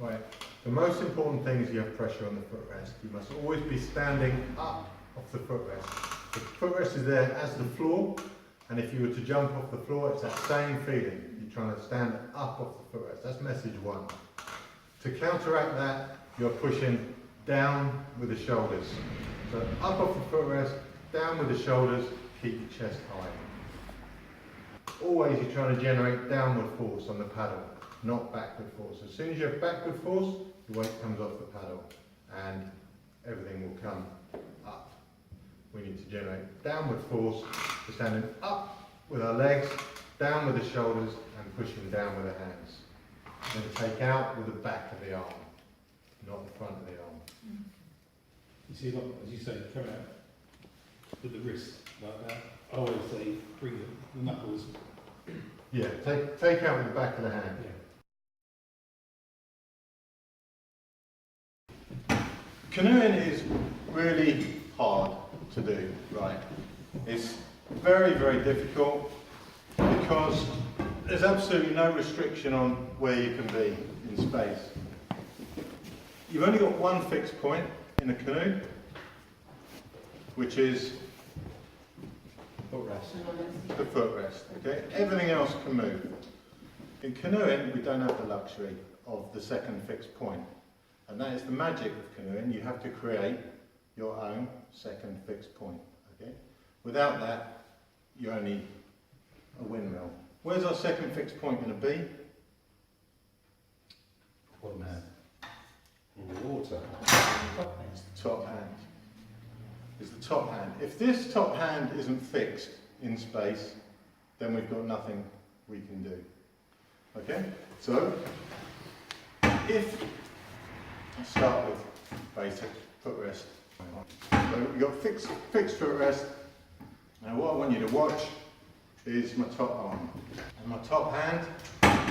Right. The most important thing is you have pressure on the footrest. You must always be standing up off the footrest. The footrest is there as the floor, and if you were to jump off the floor, it's that same feeling. You're trying to stand up off the footrest. That's message one. To counteract that, you're pushing down with the shoulders. So up off the footrest, down with the shoulders, keep your chest high. Always you're trying to generate downward force on the paddle, not backward force. As soon as you have backward force, the weight comes off the paddle and everything will come up. We need to generate downward force. We're standing up with our legs, down with the shoulders and pushing down with the hands. Then take out with the back of the arm, not the front of the arm. You see, like, as you say, come out with the wrist like that. I always say bring the knuckles. Yeah, take out with the back of the hand. Yeah. Canoeing is really hard to do, right? It's very, very difficult because there's absolutely no restriction on where you can be in space. You've only got one fixed point in a canoe, which is the footrest. Okay? Everything else can move. In canoeing, we don't have the luxury of the second fixed point. And that is the magic of canoeing. You have to create your own second fixed point. Okay? Without that, you're only a windmill. Where's our second fixed point going to be? Bottom hand. In the water. It's the top hand. It's the top hand. If this top hand isn't fixed in space, then we've got nothing we can do. Okay? So, if I start with basic footrest. So we've got fixed footrest. Now what I want you to watch is my top arm. And my top hand,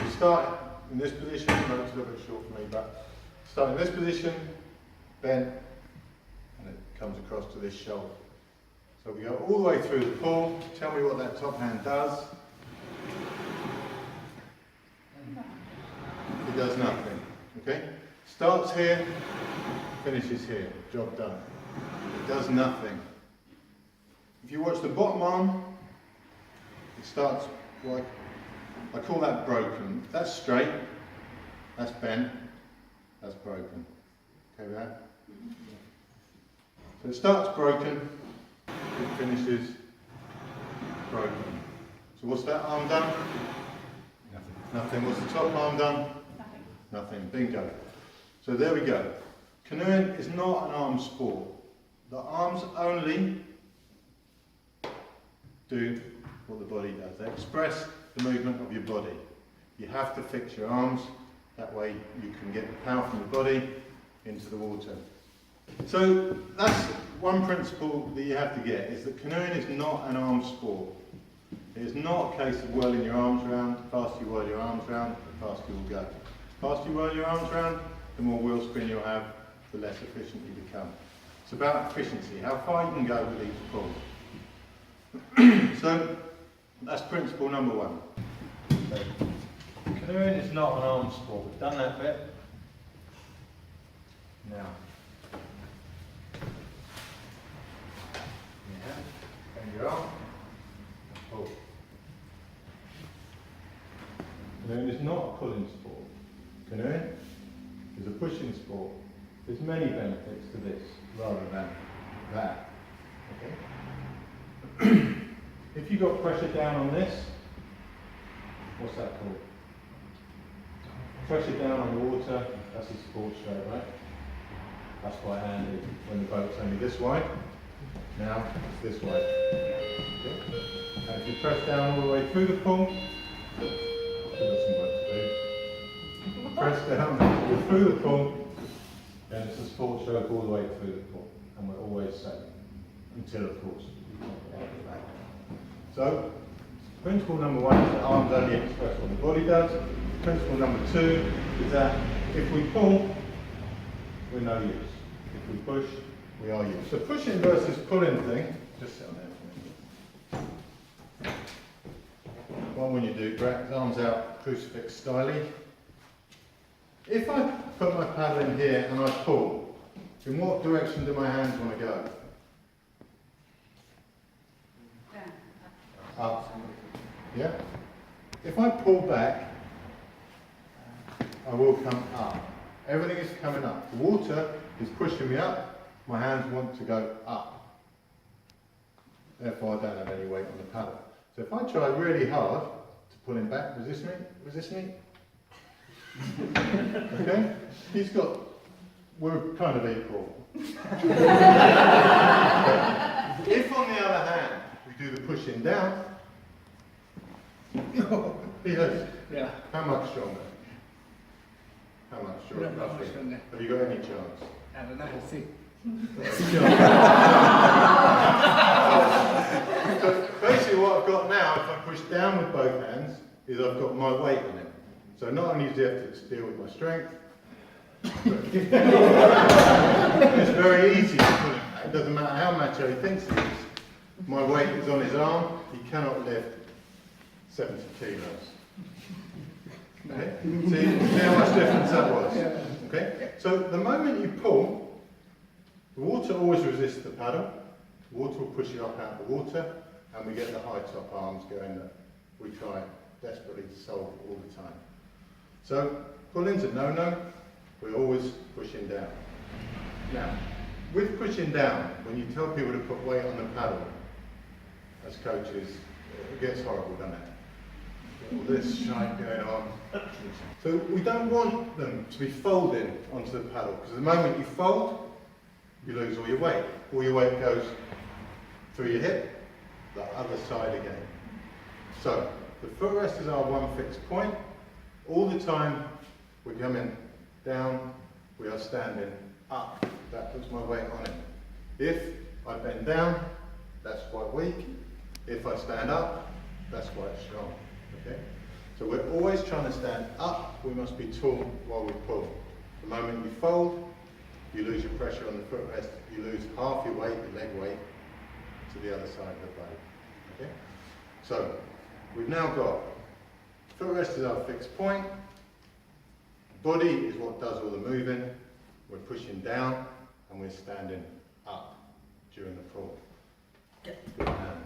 we start in this position, I know it's a little bit short for me, but start in this position, bend, and it comes across to this shoulder. So we go all the way through the pull. Tell me what that top hand does. It does nothing, okay? Starts here, finishes here, job done. It does nothing. If you watch the bottom arm, it starts like, I call that broken. That's straight, that's bent, that's broken. Okay with that? So it starts broken, it finishes broken. So what's that arm done? Nothing. Nothing. What's the top arm done? Nothing. Bingo. So there we go. Canoeing is not an arm sport. The arms only do what the body does. They express the movement of your body. You have to fix your arms, that way you can get the power from the body into the water. So that's one principle that you have to get, is that canoeing is not an arm sport. It is not a case of whirling your arms around. The faster you whirl your arms around, the faster you will go. The faster you whirl your arms around, the more wheel spin you'll have, the less efficient you become. It's about efficiency, how far you can go with each pull. So that's principle number one. So, canoeing is not an arm sport. We've done that bit. Now, bend your arm, pull. Canoeing is not a pulling sport. Canoeing is a pushing sport. There's many benefits to this rather than that. Okay? If you got pressure down on this, what's that called? Pressure down on the water, that's a sport stroke, right? That's quite handy when the boat's only this way. Now it's this way. Okay? And if you press down all the way through the pull, still got some work to do. Press down through the pull, then it's a sport stroke all the way through the pull. And we're always safe. Until, of course, you can't get out of the back. So, principle number one is that arms only express what the body does. Principle number two is that if we pull, we're no use. If we push, we are use. So pushing versus pulling thing, just sit on there for a minute. One when you do, drag his arms out, crucifix styling. If I put my paddle in here and I pull, in what direction do my hands want to go? Up. Yeah? If I pull back, I will come up. Everything is coming up. The water is pushing me up. My hands want to go up. Therefore, I don't have any weight on the paddle. So if I try really hard to pull him back, resist me. Okay? We're kind of equal. If on the other hand, we do the pushing down, Yeah. how much stronger? How much stronger? Not much stronger. Have you got any chance? I don't know, we'll see. So basically what I've got now, if I push down with both hands, is I've got my weight on it. So not only does he have to deal with my strength, it's very easy to pull him back. It doesn't matter how macho he thinks he is. My weight is on his arm, he cannot lift 70 kilos. Okay? See how much difference that was? Okay? So the moment you pull, the water always resists the paddle. The water will push you up out of the water, and we get the high top arms going that we try desperately to solve all the time. So pulling's a no-no. We're always pushing down. Now, with pushing down, when you tell people to put weight on the paddle, as coaches, it gets horrible, doesn't it? All this shite going on. So we don't want them to be folding onto the paddle, because the moment you fold, you lose all your weight. All your weight goes through your hip, the other side again. So the footrest is our one fixed point. All the time we're coming down, we are standing up. That puts my weight on it. If I bend down, that's quite weak. If I stand up, that's quite strong. Okay? So we're always trying to stand up. We must be tall while we pull. The moment you fold, you lose your pressure on the footrest. You lose half your weight, your leg weight, to the other side of the boat. Okay? So we've now got footrest is our fixed point. Body is what does all the moving. We're pushing down and we're standing up during the pull. Good hand.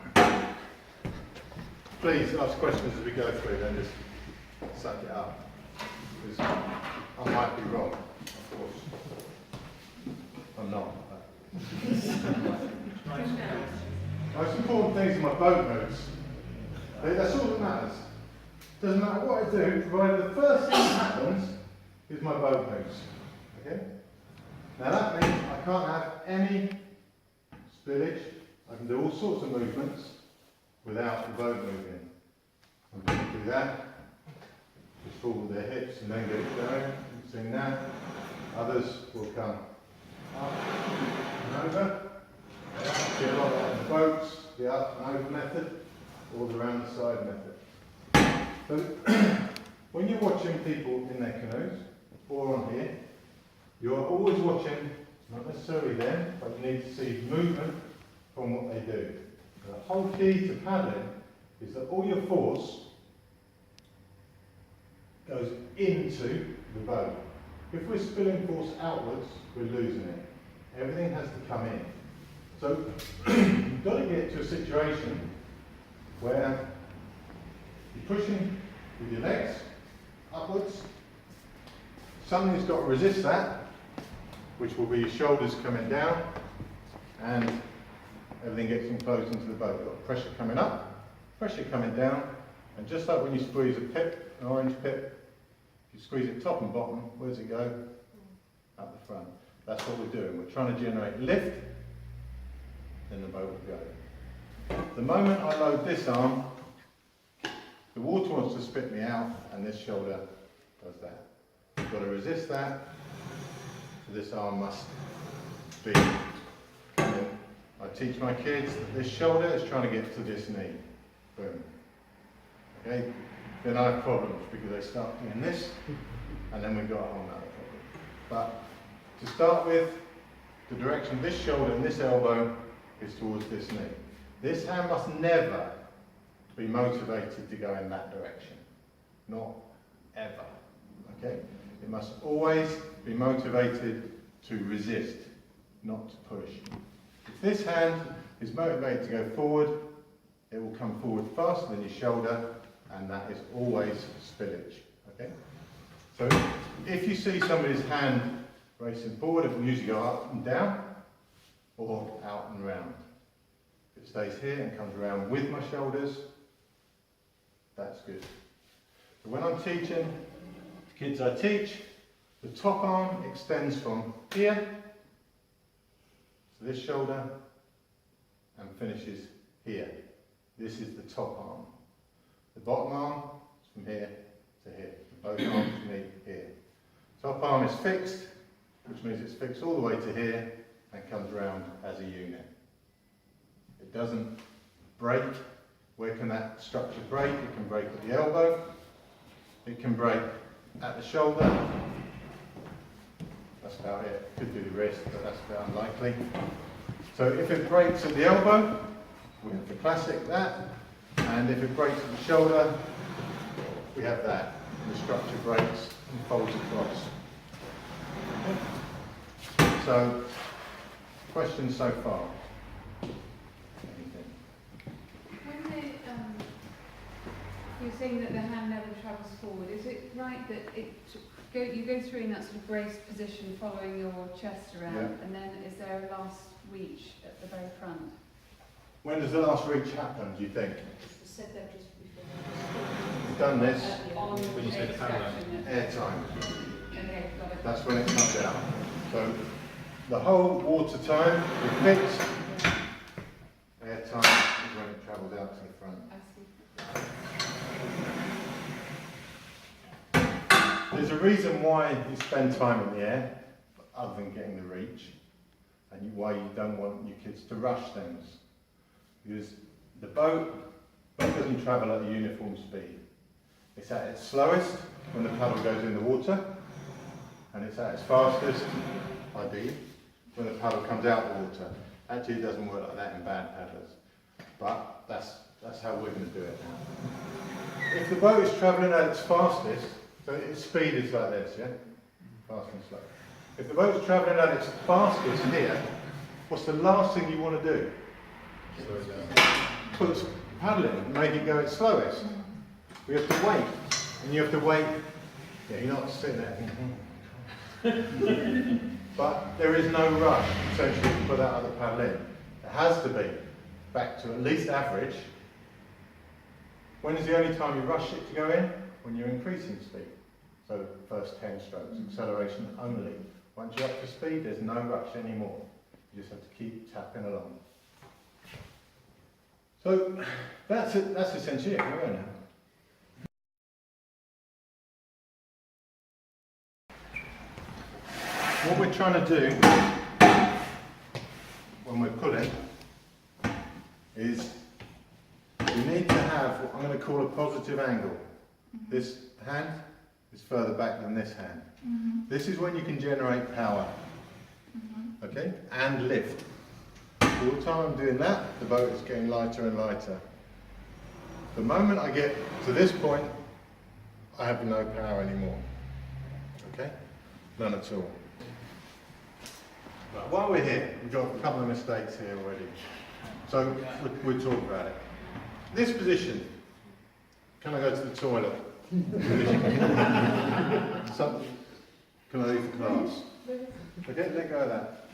Please ask questions as we go through, then just suck it up. Because I might be wrong, of course. I'm not. Most important things are my boat moves. That's all that matters. Doesn't matter what I do, provided the first thing that happens is my boat moves. Okay? Now that means I can't have any spillage. I can do all sorts of movements without the boat moving. I'm going to do that. Just pull with their hips and then get it going. Sing that. Others will come up and over. Get a lot of the boats, the up and over method, or the round the side method. So when you're watching people in their canoes, or on here, you're always watching, not necessarily them, but you need to see movement from what they do. The whole key to paddling is that all your force goes into the boat. If we're spilling force outwards, we're losing it. Everything has to come in. So you've got to get to a situation where you're pushing with your legs upwards. Something's got to resist that, which will be your shoulders coming down, and everything gets enclosed into the boat. You've got pressure coming up, pressure coming down, and just like when you squeeze a pip, an orange pip, if you squeeze it top and bottom, where does it go? Up the front. That's what we're doing. We're trying to generate lift, then the boat will go. The moment I load this arm, the water wants to spit me out, and this shoulder does that. You've got to resist that, so this arm must be coming. I teach my kids that this shoulder is trying to get to this knee. Boom. Okay? Then I have problems because they start doing this, and then we've got a whole other problem. But to start with, the direction of this shoulder and this elbow is towards this knee. This hand must never be motivated to go in that direction. Not ever. Okay? It must always be motivated to resist, not to push. If this hand is motivated to go forward, it will come forward faster than your shoulder, and that is always spillage. Okay? So if you see somebody's hand racing forward, it will usually go up and down, or out and round. If it stays here and comes around with my shoulders, that's good. So when I'm teaching the kids I teach, the top arm extends from here to this shoulder and finishes here. This is the top arm. The bottom arm is from here to here. Both arms meet here. Top arm is fixed, which means it's fixed all the way to here and comes round as a unit. It doesn't break. Where can that structure break? It can break at the elbow. It can break at the shoulder. That's about it. Could do the wrist, but that's about unlikely. So if it breaks at the elbow, we have the classic that. And if it breaks at the shoulder, we have that. And the structure breaks and folds across. Okay. So, questions so far? When you're saying that the hand never travels forward, is it right that you go through in that sort of braced position following your chest around, Yeah. and then is there a last reach at the very front? When does the last reach happen, do you think? Said that just before. We've done this. On When you say the power extraction. Airtime. Okay, got it. That's when it comes out. So the whole water time is fixed. Airtime is when it travels out to the front. I see. There's a reason why you spend time in the air, other than getting the reach, and why you don't want your kids to rush things. Because the boat doesn't travel at a uniform speed. It's at its slowest when the paddle goes in the water, and it's at its fastest, ideally, when the paddle comes out the water. Actually, it doesn't work like that in bad paddlers, but that's how we're going to do it now. If the boat is travelling at its fastest, so its speed is like this, yeah? Fast and slow. If the boat is travelling at its fastest here, what's the last thing you want to do? Slow it down. Put the paddle in and make it go its slowest. We have to wait. And you have to wait. Yeah, you're not sitting there. But there is no rush, essentially, to put that other paddle in. It has to be back to at least average. When is the only time you rush it to go in? When you're increasing speed. So first 10 strokes, acceleration only. Once you're up to speed, there's no rush anymore. You just have to keep tapping along. So that's it. That's essentially it. We're going now. What we're trying to do when we're pulling is we need to have what I'm going to call a positive angle. This hand is further back than this hand. This is when you can generate power, okay, and lift. All the time I'm doing that, the boat is getting lighter and lighter. The moment I get to this point, I have no power anymore. Okay? None at all. But while we're here, we've got a couple of mistakes here already. So we'll talk about it. This position. Can I go to the toilet? So, can I leave the class? Okay, let go of that.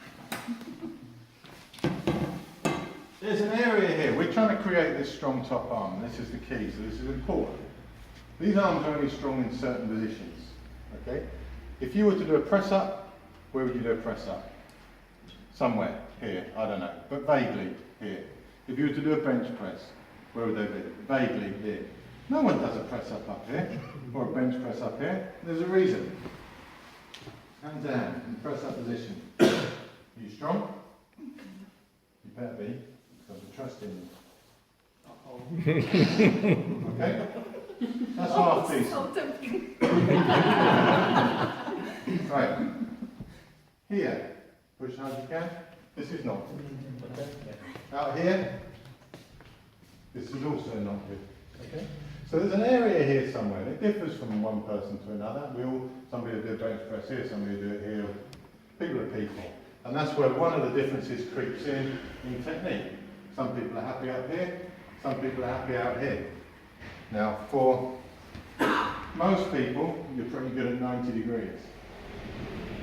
There's an area here. We're trying to create this strong top arm. This is the key, so this is important. These arms are only strong in certain positions. Okay? If you were to do a press up, where would you do a press up? Somewhere here, I don't know, but vaguely here. If you were to do a bench press, where would they be? Vaguely here. No one does a press up here, or a bench press up here. There's a reason. Hands down, in press up position. Are you strong? You better be, because I'm trusting you. Okay? That's half decent. Right. Here, push as hard as you can. This is not good. Okay? Out here, this is also not good. Okay? So there's an area here somewhere, and it differs from one person to another. Somebody will do a bench press here, somebody will do it here. People are people. And that's where one of the differences creeps in technique. Some people are happy up here, some people are happy out here. Now, for most people, you're pretty good at 90 degrees.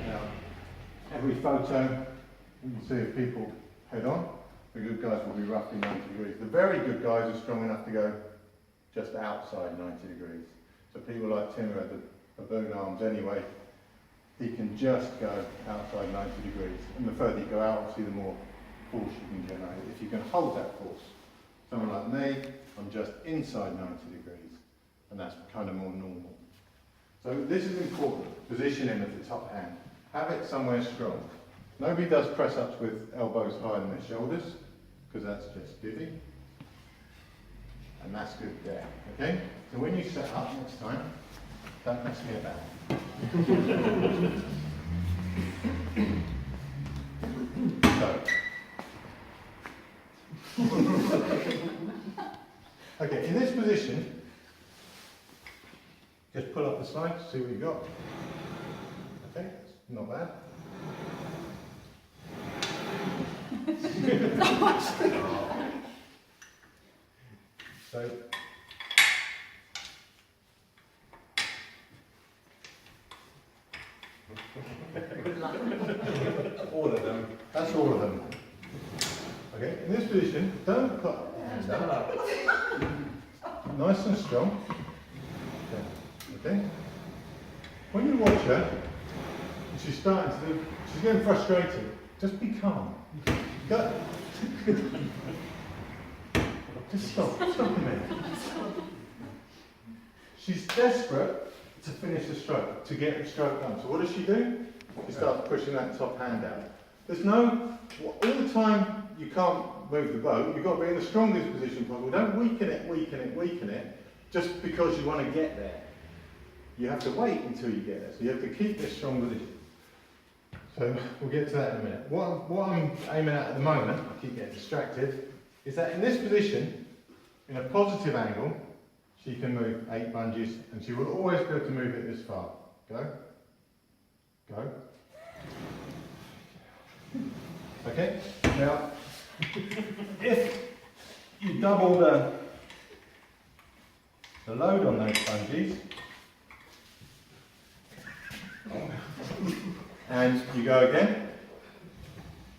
Now, every photo, you can see of people head on. The good guys will be roughly 90 degrees. The very good guys are strong enough to go just outside 90 degrees. So people like Tim who had the baboon arms anyway, he can just go outside 90 degrees. And the further you go out, obviously the more force you can generate. If you can hold that force. Someone like me, I'm just inside 90 degrees. And that's kind of more normal. So this is important. Positioning of the top hand. Have it somewhere strong. Nobody does press-ups with elbows higher than their shoulders, because that's just divvy. And that's good there, okay? So when you set up next time, don't mess me about. Okay, in this position, just pull up the slide, see what you've got. Okay, not bad. So, all of them. That's all of them. Okay, in this position, don't put hands up. Nice and strong. Okay. When you watch her, she's getting frustrated. Just be calm. Go. Just stop a minute. She's desperate to finish the stroke, to get the stroke done. So what does she do? She starts pushing that top hand out. There's no, all the time you can't move the boat, you've got to be in the strongest position possible. Don't weaken it, just because you want to get there. You have to wait until you get there. So you have to keep this strong position. So we'll get to that in a minute. What I'm aiming at the moment, I keep getting distracted, is that in this position, in a positive angle, she can move 8 bungees, and she will always be able to move it this far. Go. Go. Okay? Now, if you double the load on those bungees, and you go again,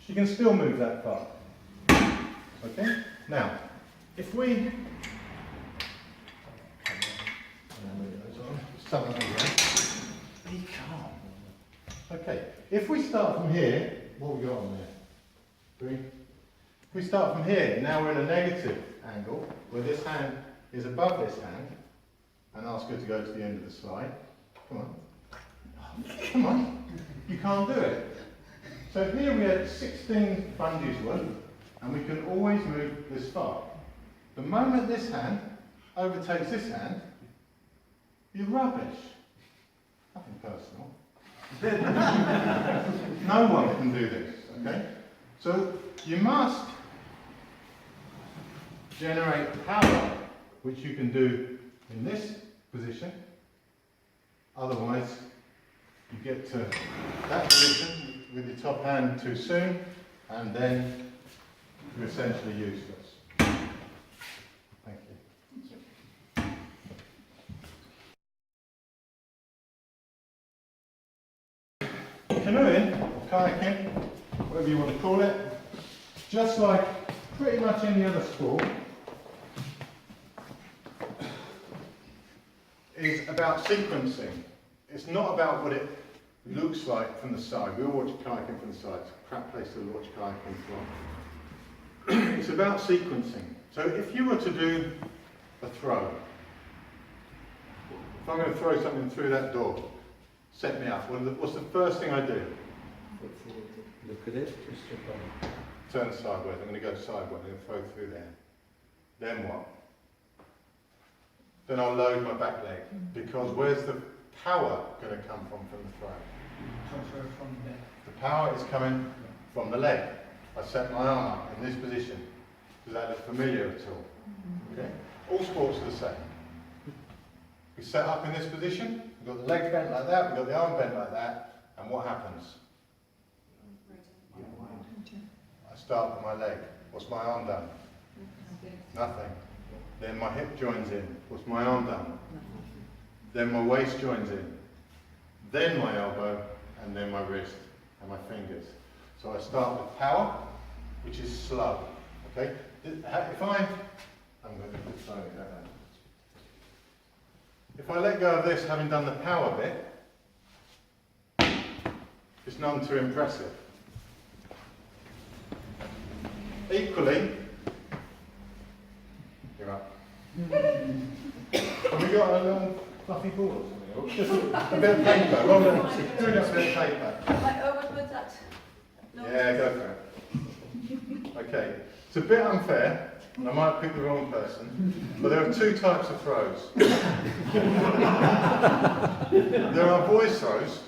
she can still move that far. Okay? Now, if we... Be calm. Okay, if we start from here, what we got on there? 3. If we start from here, now we're in a negative angle, where this hand is above this hand, and ask her to go to the end of the slide. Come on. Come on. You can't do it. So here we had 16 bungees worth, and we can always move this far. The moment this hand overtakes this hand, you're rubbish. Nothing personal. No one can do this, okay? So you must generate power, which you can do in this position. Otherwise, you get to that position with your top hand too soon, and then you're essentially useless. Thank you. Canoeing, kayaking, whatever you want to call it, just like pretty much any other sport, is about sequencing. It's not about what it looks like from the side. We all watch kayaking from the side. It's a crap place to watch kayaking from. It's about sequencing. So if you were to do a throw, if I'm going to throw something through that door, set me up. What's the first thing I do? Look at it, just jump on. Turn sideways. I'm going to go sideways. I'm going to throw through there. Then what? Then I'll load my back leg. Because where's the power going to come from the throw? Transfer from there. The power is coming from the leg. I set my arm up in this position. Does that look familiar at all? Okay. All sports are the same. We set up in this position, we've got the legs bent like that, we've got the arm bent like that, and what happens? I start with my leg. What's my arm done? Nothing. Then my hip joins in. What's my arm done? Then my waist joins in. Then my elbow, and then my wrist, and my fingers. So I start with power, which is slow. Okay? I'm going to put slowly, don't I? If I let go of this, having done the power bit, it's none too impressive. Equally, you're up. Have we got a little fluffy ball or something? Or just a bit of paper? Well, doing a bit of paper. What was that? No. Yeah, go for it. Okay, it's a bit unfair, and I might pick the wrong person, but there are two types of throws. There are boys' throws,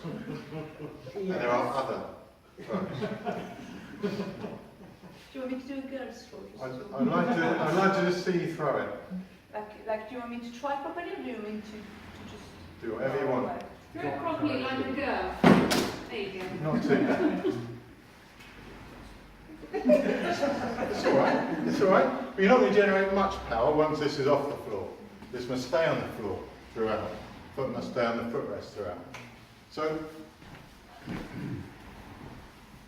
and there are other throws. Do you want me to do a girl's throw? I'd like to just see you throw it. Like, do you want me to try properly, or do you want me to just Do whatever you want. Throw it properly like a girl. There you go. Not too bad. It's alright, it's alright. But you're not going to generate much power once this is off the floor. This must stay on the floor throughout. Foot must stay on the footrest throughout. So,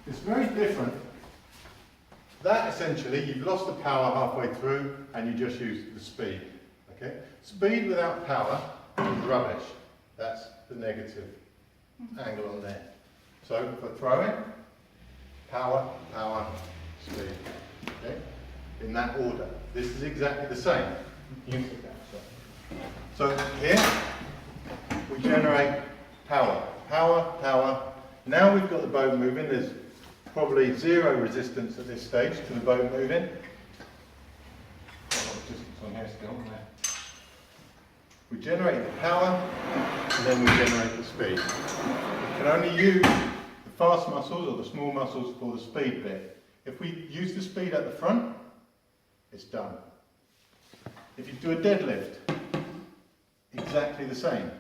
it's very different. That essentially, you've lost the power halfway through and you just use the speed. Okay? Speed without power is rubbish. That's the negative angle on there. So for throwing, power, power, speed. Okay? In that order. This is exactly the same. You can sit down. So here we generate power. Power, power. Now we've got the boat moving. There's probably zero resistance at this stage to the boat moving. Resistance on here still. We generate the power, and then we generate the speed. We can only use the fast muscles or the small muscles for the speed bit. If we use the speed at the front, it's done. If you do a deadlift, exactly the same.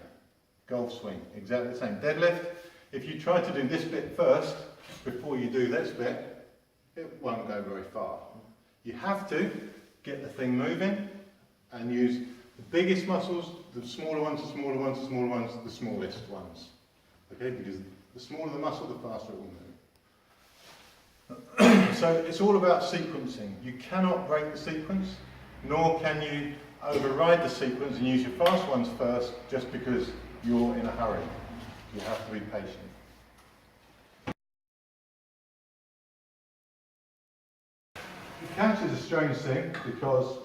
Golf swing, exactly the same. Deadlift, if you try to do this bit first, before you do this bit, it won't go very far. You have to get the thing moving and use the biggest muscles, the smaller ones, the smaller ones, the smaller ones, the smallest ones. Okay, because the smaller the muscle, the faster it will move. So it's all about sequencing. You cannot break the sequence, nor can you override the sequence and use your fast ones first just because you're in a hurry. You have to be patient. Catch is a strange thing because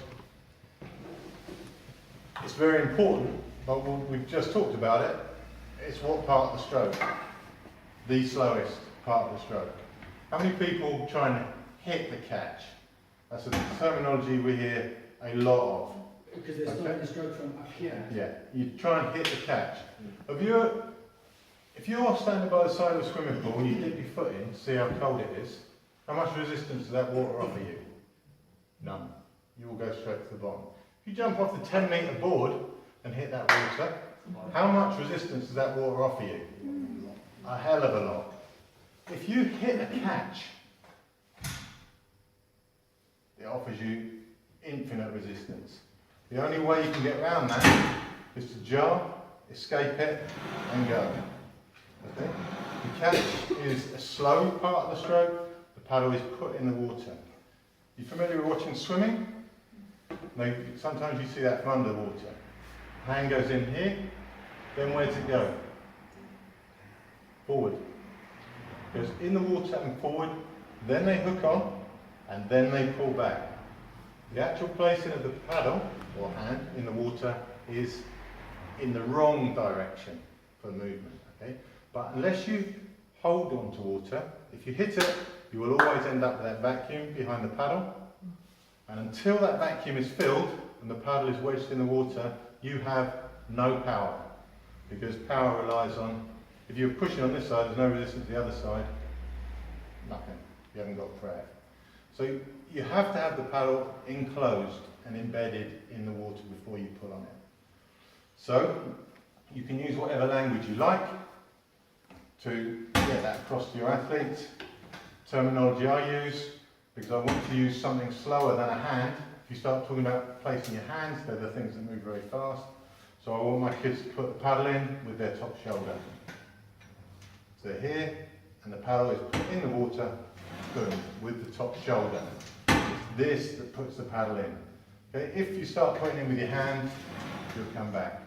it's very important, but we've just talked about it. It's what part of the stroke? The slowest part of the stroke. How many people try and hit the catch? That's a terminology we hear a lot of. Because they're starting the stroke from up here. Yeah, you try and hit the catch. If you're standing by the side of a swimming pool and you dip your foot in to see how cold it is, how much resistance does that water offer you? None. You will go straight to the bottom. If you jump off the 10-metre board and hit that water, how much resistance does that water offer you? A hell of a lot. If you hit a catch, it offers you infinite resistance. The only way you can get around that is to jar, escape it, and go. Okay? The catch is a slow part of the stroke. The paddle is put in the water. You familiar with watching swimming? Sometimes you see that from underwater. Hand goes in here, then where does it go? Forward. Goes in the water and forward, then they hook on, and then they pull back. The actual placing of the paddle, or hand, in the water is in the wrong direction for movement. Okay? But unless you hold on to water, if you hit it, you will always end up with that vacuum behind the paddle. And until that vacuum is filled and the paddle is wedged in the water, you have no power. Because power relies on, if you're pushing on this side, there's no resistance to the other side, nothing. You haven't got prayer. So you have to have the paddle enclosed and embedded in the water before you pull on it. So you can use whatever language you like to get that across to your athletes. Terminology I use, because I want to use something slower than a hand. If you start talking about placing your hands, they're the things that move very fast. So I want my kids to put the paddle in with their top shoulder. So they're here, and the paddle is put in the water, boom, with the top shoulder. It's this that puts the paddle in. Okay? If you start putting in with your hand, you'll come back.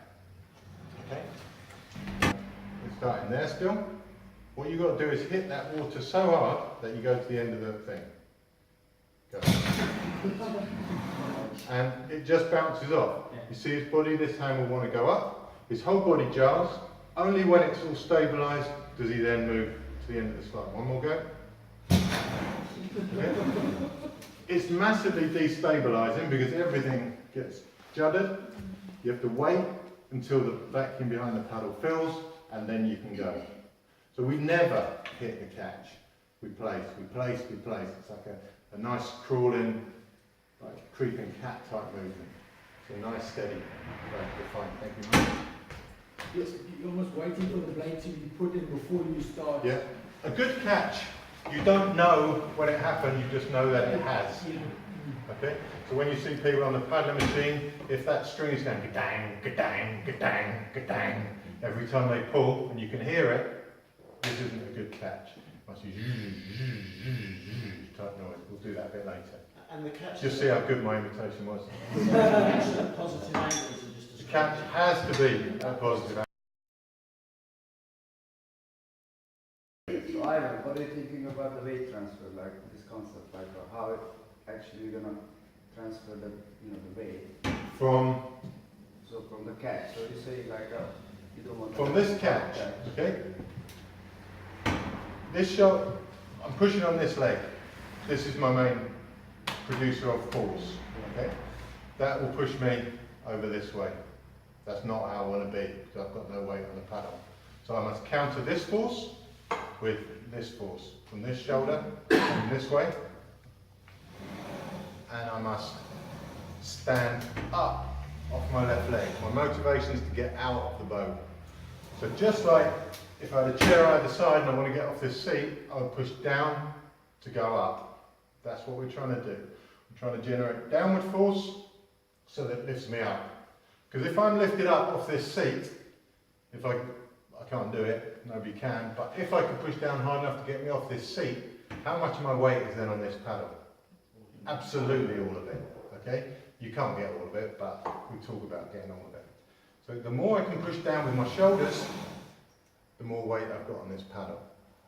Okay? We're starting there still. What you've got to do is hit that water so hard that you go to the end of the thing. Go. And it just bounces off. You see his body, this hand will want to go up. His whole body jars. Only when it's all stabilised does he then move to the end of the slide. One more go. Okay. It's massively destabilising because everything gets juddered. You have to wait until the vacuum behind the paddle fills and then you can go. So we never hit the catch. We place, we place, we place. It's like a nice crawling, like creeping cat type movement. It's a nice steady. Right, you're fine. Thank you, mate. Yes, you're almost waiting for the blade to be put in before you start. Yeah. A good catch, you don't know when it happened, you just know that it has. Okay? So when you see people on the paddling machine, if that string is going ga-dang, ga-dang, ga-dang, ga-dang, every time they pull, and you can hear it, this isn't a good catch. It must be type noise. We'll do that a bit later. And the catch. Just see how good my imitation was. Positive angles are just as The catch has to be a positive. So Ivan, what are you thinking about the weight transfer, like this concept, like how it actually you're gonna transfer the the weight From from the catch? So you say like you don't want From this catch, okay? This shot, I'm pushing on this leg. This is my main producer of force, okay? That will push me over this way. That's not how I want to be, because I've got no weight on the paddle. So I must counter this force with this force. From this shoulder, and this way. And I must stand up off my left leg. My motivation is to get out of the boat. So just like if I had a chair either side and I want to get off this seat, I would push down to go up. That's what we're trying to do. I'm trying to generate downward force so that it lifts me up. Because if I'm lifted up off this seat, if I can't do it, nobody can, but if I could push down hard enough to get me off this seat, how much of my weight is then on this paddle? Absolutely all of it, okay? You can't get all of it, but we talk about getting all of it. So the more I can push down with my shoulders, the more weight I've got on this paddle.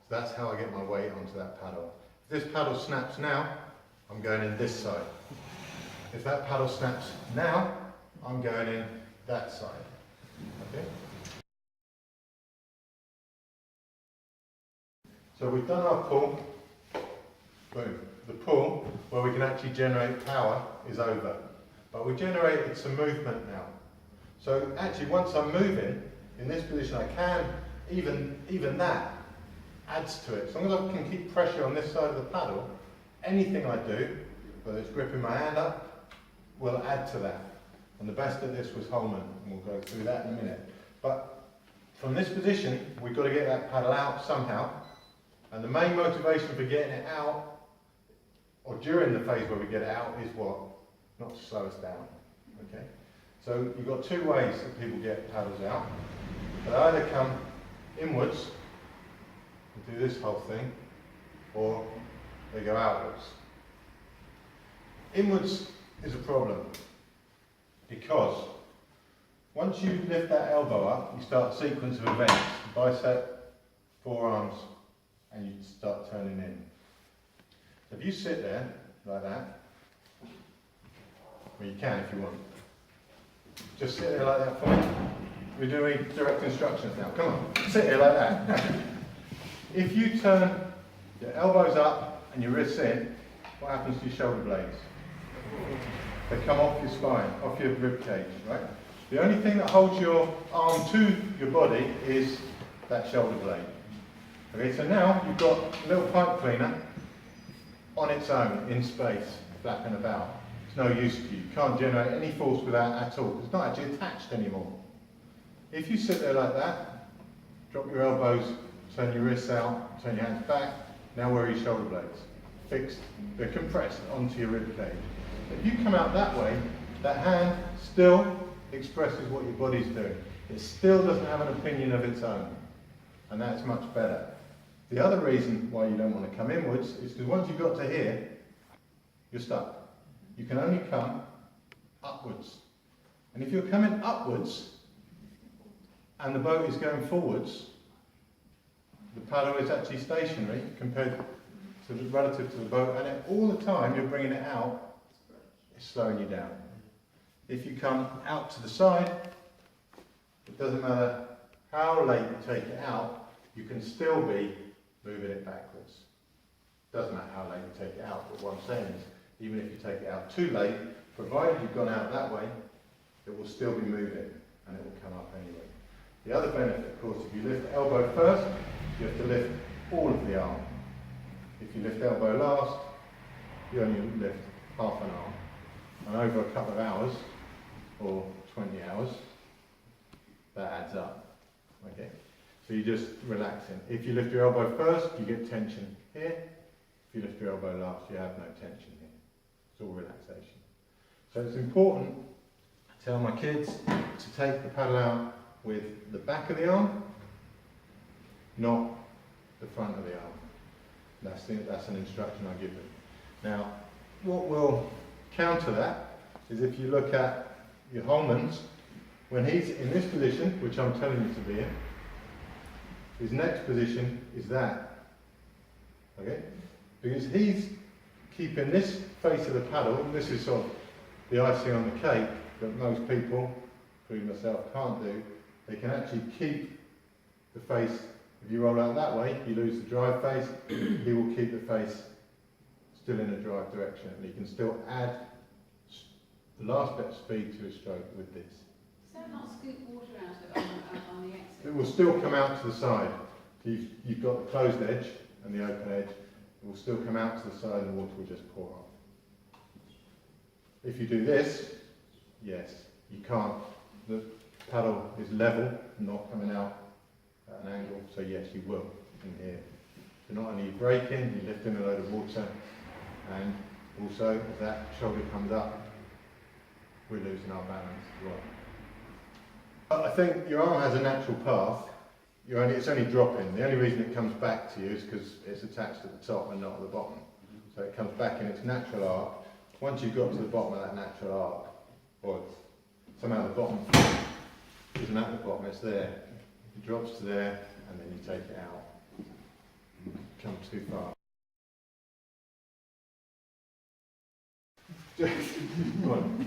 So that's how I get my weight onto that paddle. If this paddle snaps now, I'm going in this side. If that paddle snaps now, I'm going in that side. Okay? So we've done our pull. Boom. The pull, where we can actually generate power, is over. But we generated some movement now. So actually, once I'm moving in this position, I can, even that adds to it. As long as I can keep pressure on this side of the paddle, anything I do, whether it's gripping my hand up, will add to that. And the best of this was Holman, and we'll go through that in a minute. But from this position, we've got to get that paddle out somehow. And the main motivation for getting it out, or during the phase where we get it out, is what? Not to slow us down. Okay? So you've got two ways that people get paddles out. They either come inwards and do this whole thing, or they go outwards. Inwards is a problem because once you lift that elbow up, you start a sequence of events: bicep, forearms, and you start turning in. So if you sit there like that, well, you can if you want. Just sit there like that for me. We're doing direct instructions now. Come on, sit here like that. If you turn your elbows up and your wrists in, what happens to your shoulder blades? They come off your spine, off your rib cage, right? The only thing that holds your arm to your body is that shoulder blade. Okay, so now you've got a little pipe cleaner on its own, in space, flapping about. It's no use to you. You can't generate any force with that at all. It's not actually attached anymore. If you sit there like that, drop your elbows, turn your wrists out, turn your hands back, now where are your shoulder blades? Fixed, they're compressed onto your rib cage. If you come out that way, that hand still expresses what your body's doing. It still doesn't have an opinion of its own, and that's much better. The other reason why you don't want to come inwards is because once you've got to here, you're stuck. You can only come upwards. And if you're coming upwards and the boat is going forwards, the paddle is actually stationary compared to relative to the boat, and all the time you're bringing it out, it's slowing you down. If you come out to the side, it doesn't matter how late you take it out, you can still be moving it backwards. Doesn't matter how late you take it out, but what I'm saying is, even if you take it out too late, provided you've gone out that way, it will still be moving and it will come up anyway. The other benefit, of course, if you lift elbow first, you have to lift all of the arm. If you lift elbow last, you only lift half an arm. And over a couple of hours, or 20 hours, that adds up. Okay? So you're just relaxing. If you lift your elbow first, you get tension here. If you lift your elbow last, you have no tension here. It's all relaxation. So it's important to tell my kids to take the paddle out with the back of the arm, not the front of the arm. That's an instruction I give them. Now, what will counter that is if you look at your Holman's, when he's in this position, which I'm telling you to be in, his next position is that. Okay? Because he's keeping this face of the paddle, this is sort of the icing on the cake that most people, including myself, can't do. They can actually keep the face, if you roll out that way, you lose the drive face, he will keep the face still in a drive direction, and he can still add the last bit of speed to his stroke with this. Does that not scoop water out on the exit? It will still come out to the side. So you've got the closed edge and the open edge. It will still come out to the side and the water will just pour off. If you do this, yes, you can't. The paddle is level, not coming out at an angle, so yes, you will in here. So not only you braking, you lift in a load of water, and also as that shoulder comes up, we're losing our balance as well. But I think your arm has a natural path. It's only dropping. The only reason it comes back to you is because it's attached at the top and not at the bottom. So it comes back in its natural arc. Once you've got to the bottom of that natural arc, or somehow the bottom isn't at the bottom, it's there. It drops to there, and then you take it out. It comes too far. Go on.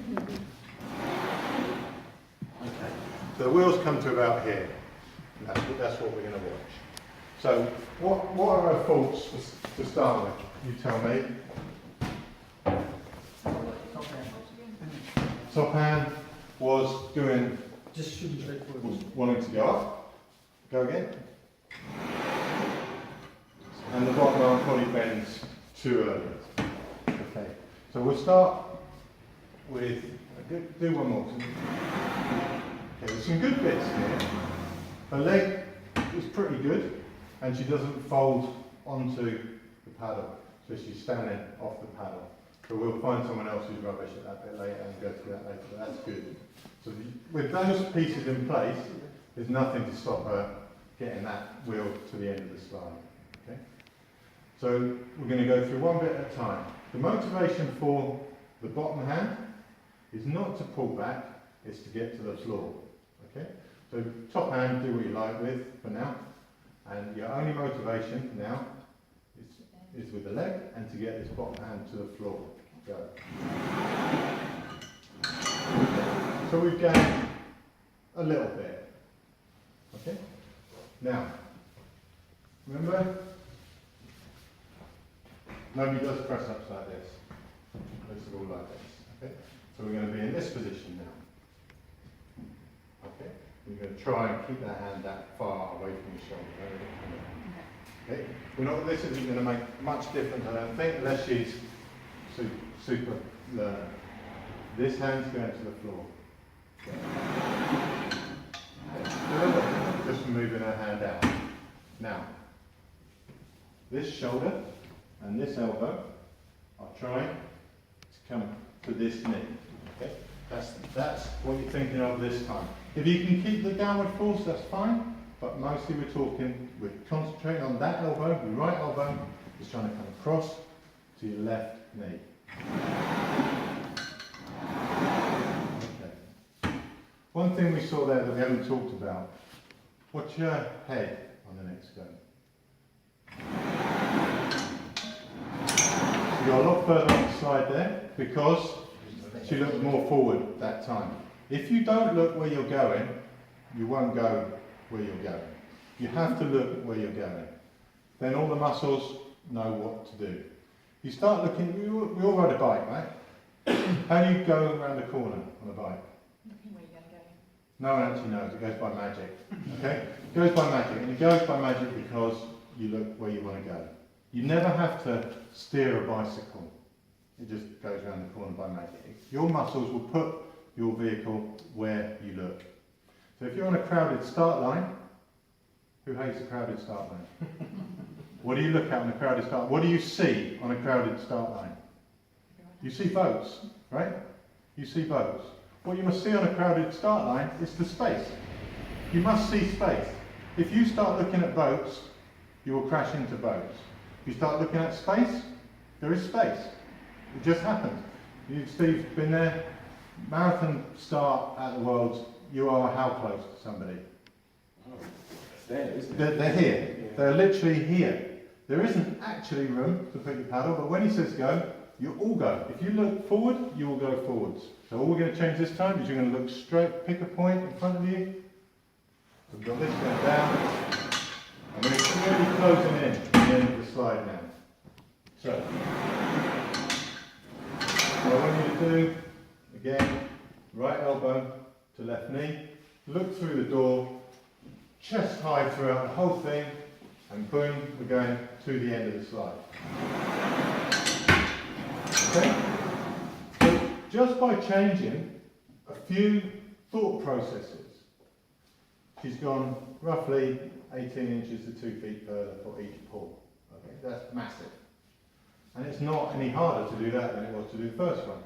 Okay. So the wheels come to about here. That's what we're going to watch. So what are our faults to start with? You tell me. Top hand was doing, Just shooting straight was forward. wanting to go up. Go again. And the bottom arm probably bends too early. Okay. So we'll start with, do one more. Okay, there's some good bits here. Her leg is pretty good, and she doesn't fold onto the paddle, so she's standing off the paddle. So we'll find someone else who's rubbish at that bit later and go through that later, but that's good. So with those pieces in place, there's nothing to stop her getting that wheel to the end of the slide. Okay? So we're going to go through one bit at a time. The motivation for the bottom hand is not to pull back, it's to get to the floor. Okay? So top hand, do what you like with for now, and your only motivation now is with the leg and to get this bottom hand to the floor. Go. So we've gained a little bit. Okay? Now, remember, nobody does press ups like this. This is all like this. Okay? So we're going to be in this position now. Okay? We're going to try and keep that hand that far away from your shoulder. Okay? This isn't going to make much difference, I don't think, unless she's super learner. This hand's going to the floor. Okay. just moving our hand out. Now, this shoulder and this elbow are trying to come to this knee. Okay? That's what you're thinking of this time. If you can keep the downward force, that's fine, but mostly we're concentrating on that elbow, your right elbow is trying to come across to your left knee. Okay. One thing we saw there that we haven't talked about, watch your head on the next go. You got a lot further up the slide there because she looked more forward that time. If you don't look where you're going, you won't go where you're going. You have to look where you're going. Then all the muscles know what to do. You start looking, we all ride a bike, right? How do you go around a corner on a bike? Looking where you're going to go. No one actually knows, it goes by magic. Okay? It goes by magic, and it goes by magic because you look where you want to go. You never have to steer a bicycle. It just goes around the corner by magic. Your muscles will put your vehicle where you look. So if you're on a crowded start line, who hates a crowded start line? What do you look at on a crowded start? What do you see on a crowded start line? You see boats, right? You see boats. What you must see on a crowded start line is the space. You must see space. If you start looking at boats, you will crash into boats. If you start looking at space, there is space. It just happens. You, Steve, been there? Marathon start at the Worlds, you are how close to somebody? They're here. Yeah. They're literally here. There isn't actually room to put your paddle, but when he says go, you all go. If you look forward, you will go forwards. So all we're going to change this time is you're going to look straight, pick a point in front of you. We've got this going down. And we're really closing in at the end of the slide now. So, what I want you to do, again, right elbow to left knee, look through the door, chest high throughout the whole thing, and boom, we're going to the end of the slide. Okay? So just by changing a few thought processes, she's gone roughly 18 inches to 2 feet further for each pull. Okay, that's massive. And it's not any harder to do that than it was to do the first one.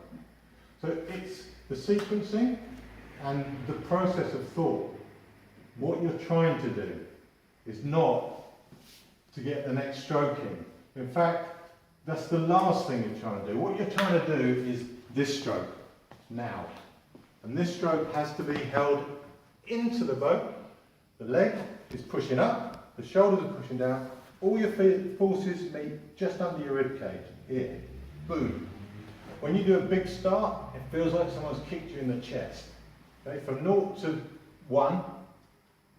So it's the sequencing and the process of thought. What you're trying to do is not to get the next stroke in. In fact, that's the last thing you're trying to do. What you're trying to do is this stroke, now. And this stroke has to be held into the boat. The leg is pushing up, the shoulders are pushing down, all your forces meet just under your rib cage, here, boom. When you do a big start, it feels like someone's kicked you in the chest. Okay? From 0 to 1,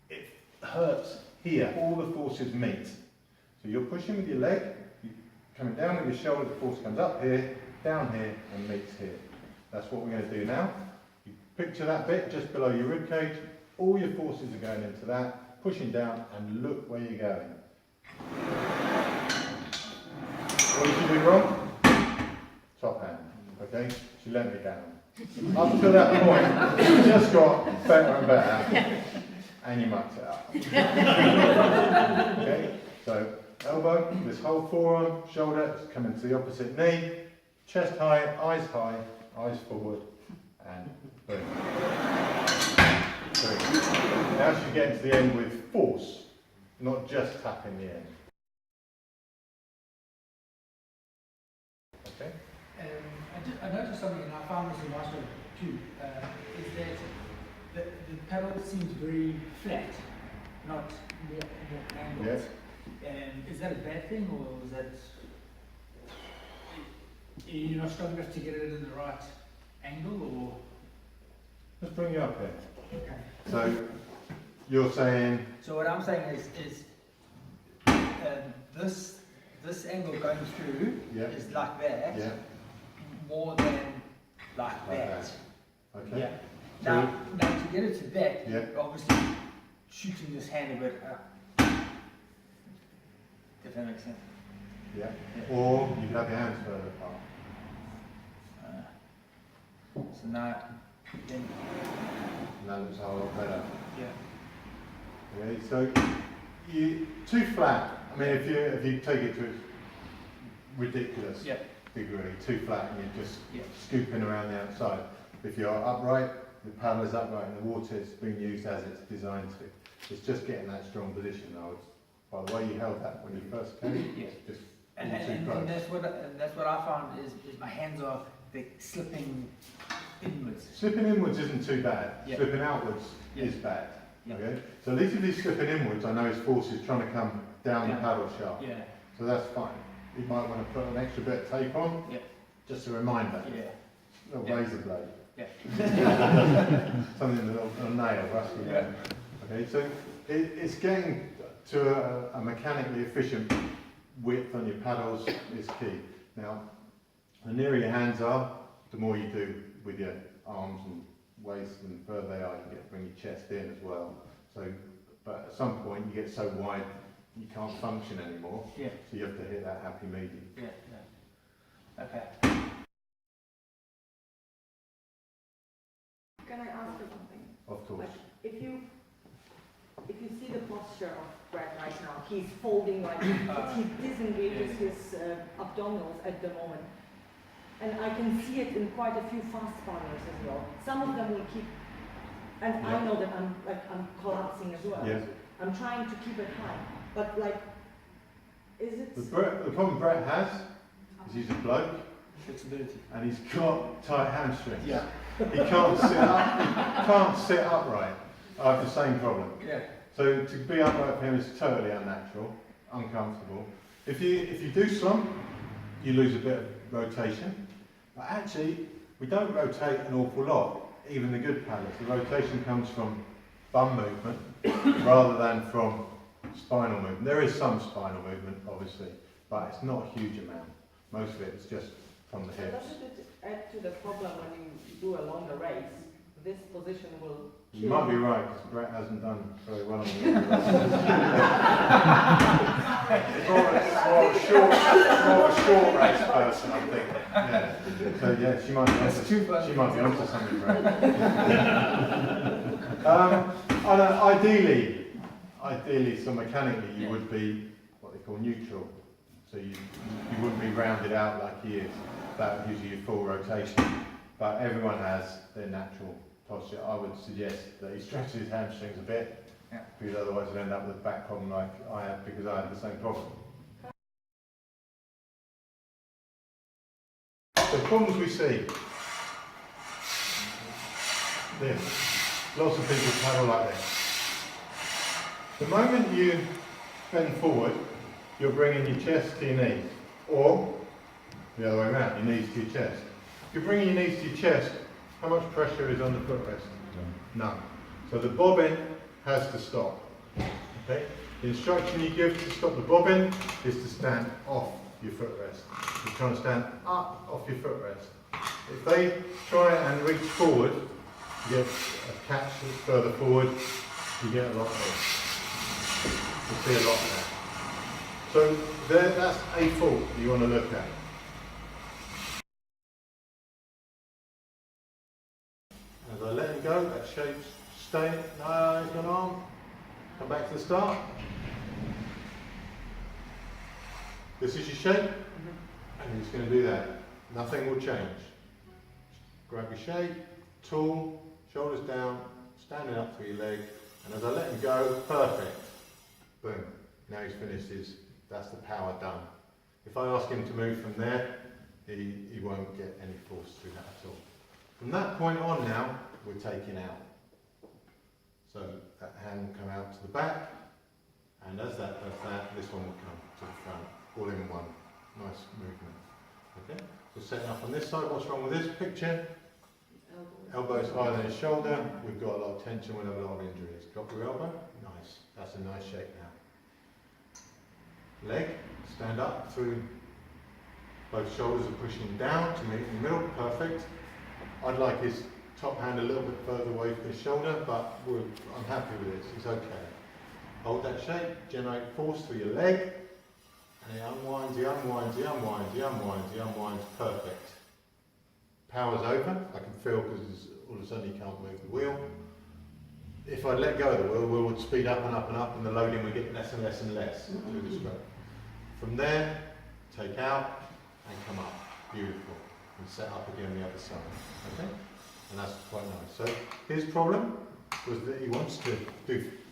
it hurts here, all the forces meet. So you're pushing with your leg, you're coming down with your shoulder, the force comes up here, down here, and meets here. That's what we're going to do now. You picture that bit just below your rib cage, all your forces are going into that, pushing down, and look where you're going. What did she do wrong? Top hand, okay? She let me down. Up to that point, it just got better and better, and you mucked it up. Okay, so elbow, this whole forearm, shoulder, it's coming to the opposite knee, chest high, eyes forward, and boom. Boom. Now she's getting to the end with force, not just tapping the end. Okay? I noticed something, and I found this in Master too, is that the pedal seems very flat, not more angled. Yes. Is that a bad thing, or is that you're not strong enough to get it in the right angle, or? Let's bring you up here. Okay. So you're saying So what I'm saying is this angle going through Yeah. is like that, yeah, more than like like that. that. Okay. Yeah. Now to get it to that, Yeah. you're obviously shooting this hand a bit up. If that makes sense. Yeah. Or you can have your hands further apart. So now, then, And that looks a whole lot better. yeah. Okay, so too flat. I mean, if you take it to its ridiculous Yeah. degree, too flat, and you're just Yeah. scooping around the outside. If you're upright, the paddle is upright, and the water is being used as it's designed to. It's just getting that strong position. Now, by the way you held that when you first came, Yeah. it's just And, too and, close. and that's what I found is my hands are slipping inwards. Slipping inwards isn't too bad. Yeah. Slipping outwards Yeah. is bad. Yeah. Okay, so at least if he's slipping inwards, I know his force is trying to come down the Yeah. paddle shaft. Yeah, So that's fine. You might want to put an extra bit of tape on, Yeah. just a reminder. yeah, A Yeah. razor blade. yeah. Something, a nail, rusty Yeah. nail. Okay, so it's getting to a mechanically efficient width on your paddles is key. Now, the nearer your hands are, the more you do with your arms and waist, and the further they are, you get to bring your chest in as well. So, but at some point you get so wide you can't function anymore. Yeah. So you have to hit that happy medium. Yeah, yeah. Okay. Can I ask you something? Of course. Like, if you see the posture of Brett right now, he's folding like he disengages his abdominals at the moment, and I can see it in quite a few fast spanners as well. Some of them will keep, and Yeah. I know that I'm collapsing as well. Yeah. I'm trying to keep it high, but like, is it? The problem Brett has is he's a bloke Flexibility. and he's got tight hamstrings. Yeah. He can't sit up. He can't sit upright. I have the same problem. Yeah. So to be upright for him is totally unnatural, uncomfortable. If you do slump, you lose a bit of rotation. But actually, we don't rotate an awful lot, even the good paddlers. The rotation comes from bum movement rather than from spinal movement. There is some spinal movement, obviously, but it's not a huge amount. Most of it is just from the So hips. doesn't it add to the problem when you do a longer race? This position will. You might be right, because Brett hasn't done very well on the longer races. more of a short race person, I think. Yeah. So yeah, she might be onto something, Brett. Ideally, so mechanically, you would be what they call neutral. So you wouldn't be rounded out like he is. That gives you full rotation. But everyone has their natural posture. I would suggest that he stretches his hamstrings a bit, because otherwise he'll end up with a back problem like I have, because I have the same problem. The problems we see. This. Lots of people paddle like this. The moment you bend forward, you're bringing your chest to your knees, or the other way around, your knees to your chest. If you're bringing your knees to your chest, how much pressure is on the footrest? None. So the bobbin has to stop. Okay? The instruction you give to stop the bobbin is to stand off your footrest. You're trying to stand up off your footrest. If they try and reach forward, you get a catch that's further forward, you get a lot more. You see a lot there. So that's a fault you want to look at. As I let him go, that shape's staying. No, he's gone on. Come back to the start. This is your shape, and he's going to do that. Nothing will change. Grab your shape, tall, shoulders down, standing up through your leg, and as I let him go, perfect. Boom. Now he's finished that's the power done. If I ask him to move from there, he won't get any force through that at all. From that point on now, we're taking out. So that hand will come out to the back, and as that does that, this one will come to the front, all in one. Nice movement. Okay? So setting up on this side, what's wrong with this picture? Elbow's higher than his shoulder, we've got a lot of tension, we'll have a lot of injuries. Drop your elbow, nice. That's a nice shape now. Leg, stand up through, both shoulders are pushing down to meet in the middle, perfect. I'd like his top hand a little bit further away from his shoulder, but I'm happy with this, it's okay. Hold that shape, generate force through your leg, and he unwinds, he unwinds, he unwinds, he unwinds, he unwinds, perfect. Power's over, I can feel because all of a sudden he can't move the wheel. if I let go of the wheel, the wheel would speed up and up and up, and the loading would get less and less and less through the stroke. From there, take out and come up. Beautiful. And set up again the other side. Okay? And that's quite nice. So his problem was that he wants to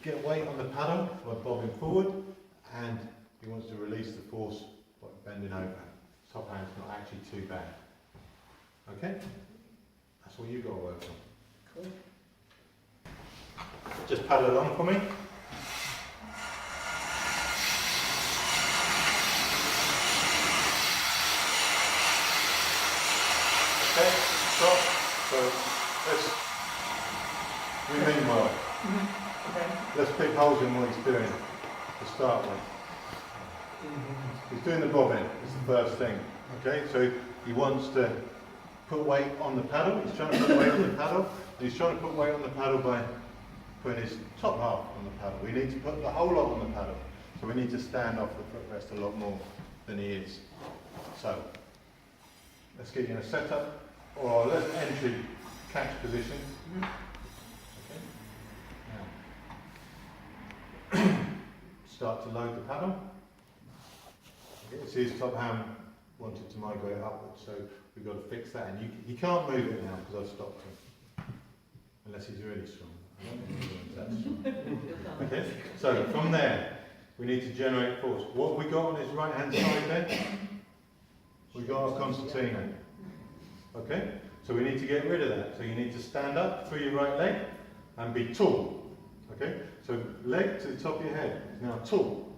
get weight on the paddle by bobbing forward, and he wants to release the force by bending over. Top hand's not actually too bad. Okay? That's what you've got to work on. Cool. Just paddle along for me. Okay, stop. So meanwhile, let's pick holes in what he's doing to start with. He's doing the bobbing, it's the first thing. Okay, so he wants to put weight on the paddle. He's trying to put weight on the paddle. And he's trying to put weight on the paddle by putting his top half on the paddle. We need to put the whole lot on the paddle. So we need to stand off the footrest a lot more than he is. So let's get you in a setup, or let's entry catch position. Okay. Now, start to load the paddle. Okay, see his top hand wanted to migrate upwards, so we've got to fix that. And you can't move it now because I've stopped him, unless he's really strong. I don't think he's that strong. Okay, so from there we need to generate force. What have we got on his right hand side there? We've got our concertina. Okay, so we need to get rid of that. So you need to stand up through your right leg and be tall. Okay, so leg to the top of your head is now tall.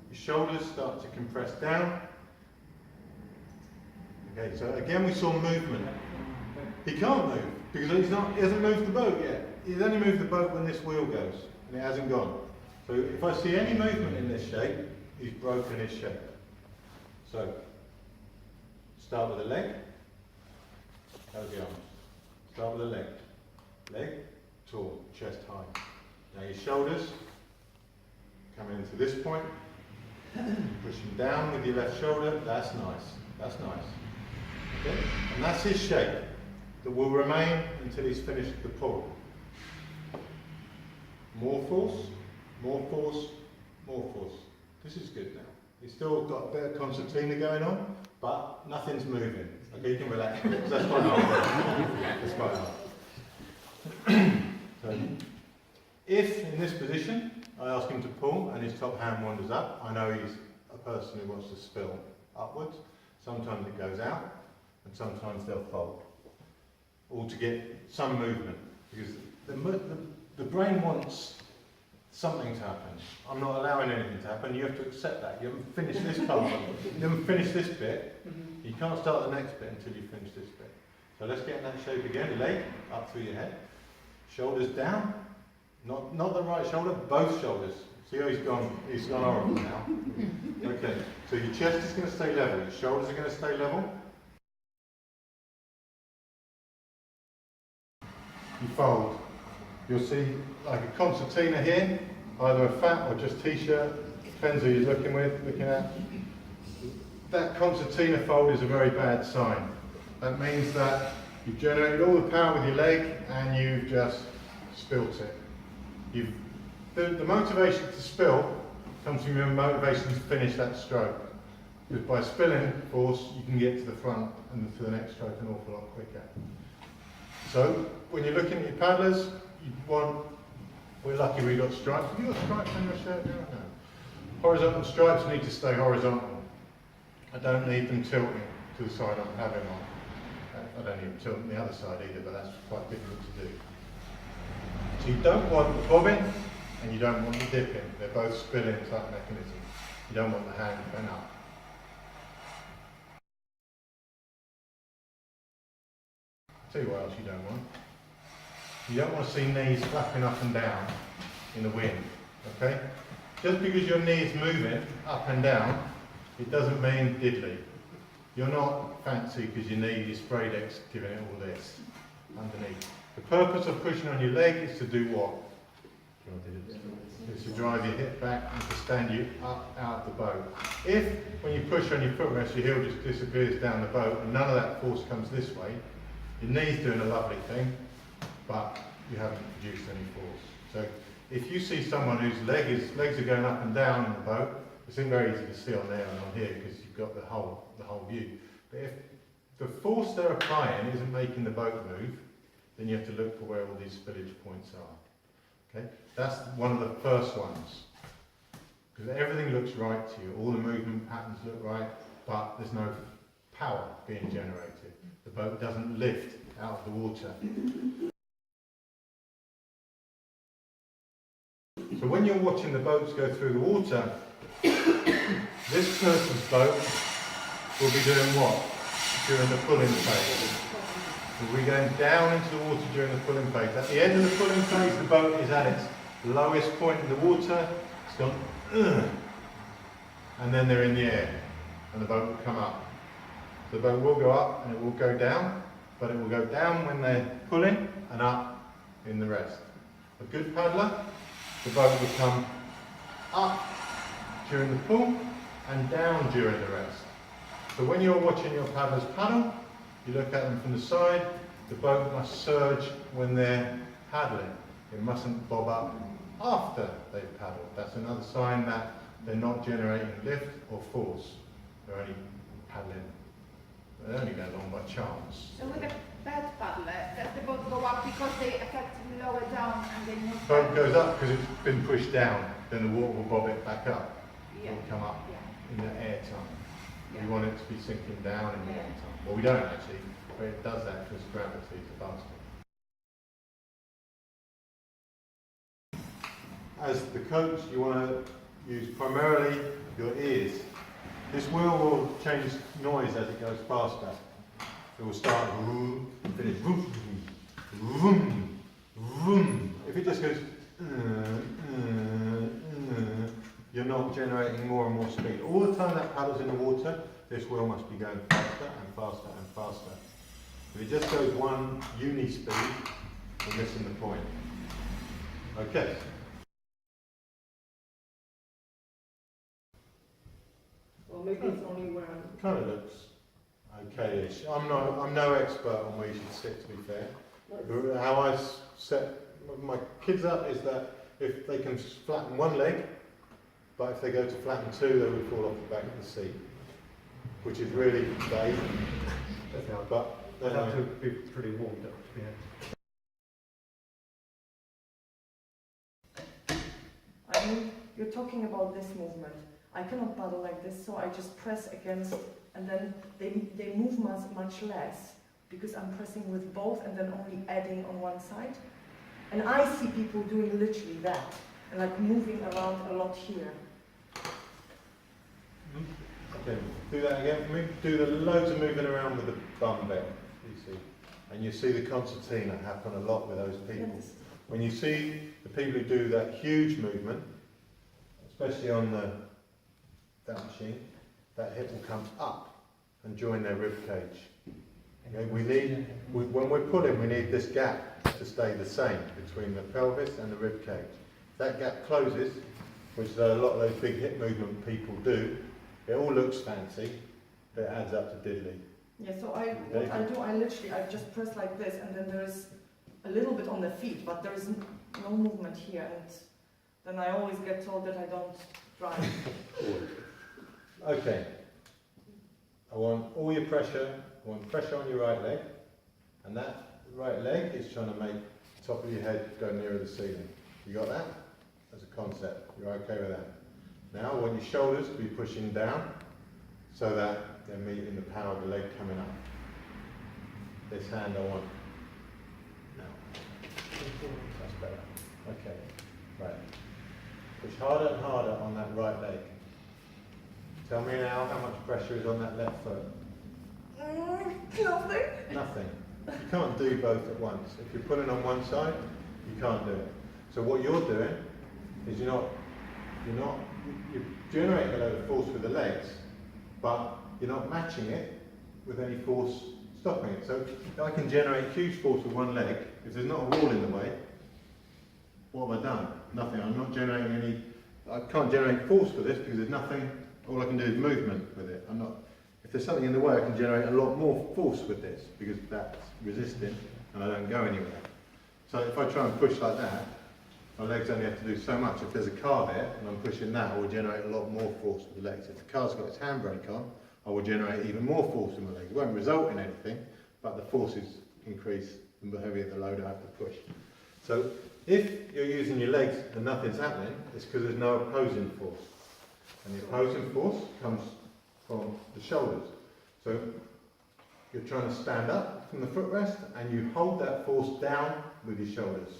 Your shoulders start to compress down. Okay, so again we saw movement. He can't move because he hasn't moved the boat yet. He's only moved the boat when this wheel goes, and it hasn't gone. So if I see any movement in this shape, he's broken his shape. So start with the leg. How's the arms? Start with the leg. Leg, tall, chest high. Now your shoulders coming into this point. Pushing down with your left shoulder. That's nice. That's nice. Okay? And that's his shape that will remain until he's finished the pull. More force, more force, more force. This is good now. He's still got a bit of concertina going on, but nothing's moving. Okay, you can relax. That's quite hard. That's quite hard. So, if in this position I ask him to pull and his top hand wanders up, I know he's a person who wants to spill upwards. Sometimes it goes out, and sometimes they'll fold. All to get some movement, because the brain wants something to happen. I'm not allowing anything to happen. You have to accept that. You haven't finished this part. You haven't finished this bit. You can't start the next bit until you finish this bit. So let's get in that shape again. Leg up through your head. Shoulders down. Not the right shoulder, both shoulders. See how he's gone horrible now. Okay, so your chest is going to stay level. Your shoulders are going to stay level. You fold. You'll see like a concertina here, either a fat or just t-shirt, depends who you're looking at. That concertina fold is a very bad sign. That means that you've generated all the power with your leg and you've just spilt it. The motivation to spill comes from your motivation to finish that stroke. Because by spilling force, you can get to the front and to the next stroke an awful lot quicker. So when you're looking at your paddlers, we're lucky we got stripes. Have you got stripes on your shirt now? No. Horizontal stripes need to stay horizontal. I don't need them tilting to the side I'm having on. I don't need them tilting the other side either, but that's quite difficult to do. So you don't want the bobbing and you don't want the dipping. They're both spilling type mechanisms. You don't want the hand going up. I'll tell you what else you don't want. You don't want to see knees flapping up and down in the wind, okay? Just because your knee is moving up and down, it doesn't mean diddly. You're not fancy because your knee is sprayed X giving it all this underneath. The purpose of pushing on your leg is to do what? It's to drive your hip back and to stand you up out of the boat. If, when you push on your footrest, your heel just disappears down the boat and none of that force comes this way, your knee's doing a lovely thing, but you haven't produced any force. So So if you see someone whose legs are going up and down in the boat, it's very easy to see on there and on here because you've got the whole view. But if the force they're applying isn't making the boat move, then you have to look for where all these spillage points are. Okay, that's one of the first ones. Because everything looks right to you, all the movement patterns look right, but there's no power being generated. The boat doesn't lift out of the water. So when you're watching the boats go through the water, this person's boat will be doing what? During the pulling phase. We'll be going down into the water during the pulling phase. At the end of the pulling phase, the boat is at its lowest point in the water. It's gone, and then they're in the air, and the boat will come up. So the boat will go up and it will go down, but it will go down when they're pulling and up in the rest. A good paddler, the boat will come up during the pull and down during the rest. So when you're watching your paddlers paddle, you look at them from the side, the boat must surge when they're paddling. It mustn't bob up after they've paddled. That's another sign that they're not generating lift or force. They're only paddling. They're only going along by chance. So with a bad paddler, does the boat go up because they effectively lower down and then move Boat back? goes up because it's been pushed down, then the water will bob it back up. Yeah. It will come up Yeah. in the air time. Yeah. We want it to be sinking down in the Yeah. air time. Well, we don't actually, but it does that because gravity is above it. As the coach, you want to use primarily your ears. This wheel will change noise as it goes faster. It will start vroom, finish vroom, vroom, vroom. If it just goes, you're not generating more and more speed. All the time that paddle's in the water, this wheel must be going faster and faster and faster. If it just goes one uni speed, we're missing the point. Okay. Well, maybe it's only where I'm. Kind of looks okay-ish. I'm no expert on where you should sit, to be fair. How I set my kids up is that if they can flatten one leg, but if they go to flatten two, they would fall off the back of the seat, which is really vague. But They'd have to be pretty warmed up to be able. I mean, you're talking about this movement. I cannot paddle like this, so I just press against, and then they move much less because I'm pressing with both and then only adding on one side. And I see people doing literally that, and like moving around a lot here. okay, do that again for me. Do the loads of moving around with the bum bend, you see. And you see the concertina happen a lot with those people. Yes. When you see the people who do that huge movement, especially on that machine, that hip will come up and join their rib cage. Okay, when we're pulling, we need this gap to stay the same between the pelvis and the rib cage. If that gap closes, which a lot of those big hip movement people do, it all looks fancy, but it adds up to diddly. Yeah, so I just press like this, and then there is a little bit on the feet, but there is no movement here, and then I always get told that I don't drive. Okay. I want all your pressure, I want pressure on your right leg, and that right leg is trying to make the top of your head go nearer the ceiling. You got that? As a concept, you're okay with that? Now I want your shoulders to be pushing down so that they're meeting the power of the leg coming up. This hand I want now. That's better. Okay, right. Push harder and harder on that right leg. Tell me now how much pressure is on that left foot. Nothing. Nothing. You can't do both at once. If you're pulling on one side, you can't do it. So what you're doing is you're generating a load of force with the legs, but you're not matching it with any force stopping it. So I can generate huge force with one leg. If there's not a wall in the way, what have I done? Nothing. I'm not generating any. I can't generate force for this because there's nothing. All I can do is movement with it. If there's something in the way, I can generate a lot more force with this because that's resisting and I don't go anywhere. So if I try and push like that, my legs only have to do so much. If there's a car there and I'm pushing that, I will generate a lot more force with the legs. If the car's got its handbrake on, I will generate even more force with my legs. It won't result in anything, but the forces increase the heavier the load I have to push. So if you're using your legs and nothing's happening, it's because there's no opposing force. And the opposing force comes from the shoulders. So you're trying to stand up from the footrest and you hold that force down with your shoulders.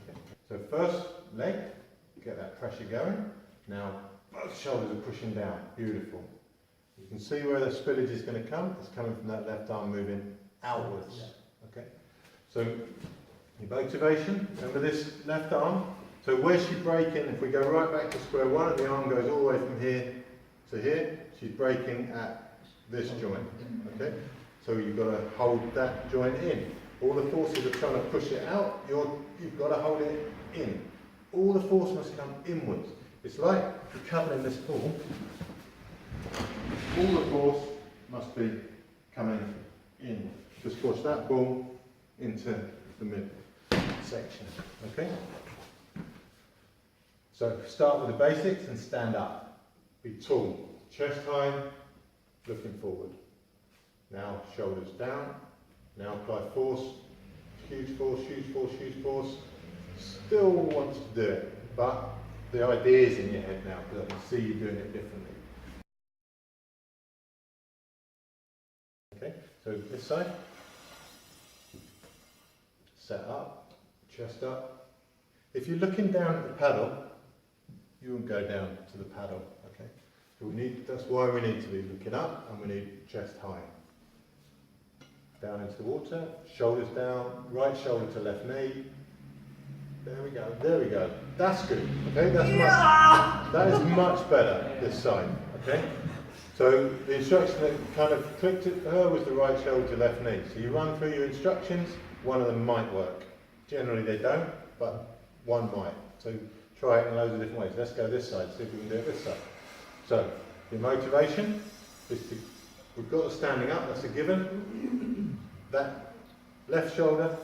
Okay. So first leg, get that pressure going. Now both shoulders are pushing down. Beautiful. You can see where the spillage is going to come. It's coming from that left arm moving outwards. Okay. So your motivation, remember this left arm. So where's she braking? If we go right back to square one and the arm goes all the way from here to here, she's braking at this joint. Okay. So you've got to hold that joint in. All the forces are trying to push it out. You've got to hold it in. All the force must come inwards. It's like you're covering this ball. All the force must be coming in to squash that ball into the mid section. Okay? So start with the basics and stand up. Be tall, chest high, looking forward. Now shoulders down. Now apply force. Huge force, huge force, huge force. Still want to do it, but the idea is in your head now because I can see you doing it differently. Okay, so this side. Set up, chest up. If you're looking down at the paddle, you won't go down to the paddle. Okay, so that's why we need to be looking up and we need chest high. Down into the water, shoulders down, right shoulder to left knee. There we go, there we go. That's good, okay? That is much better, this side, okay? So the instruction that kind of clicked at her was the right shoulder to left knee. So you run through your instructions, one of them might work. Generally they don't, but one might. So try it in loads of different ways. Let's go this side, see if we can do it this side. So your motivation is to, we've got the standing up, that's a given. That left shoulder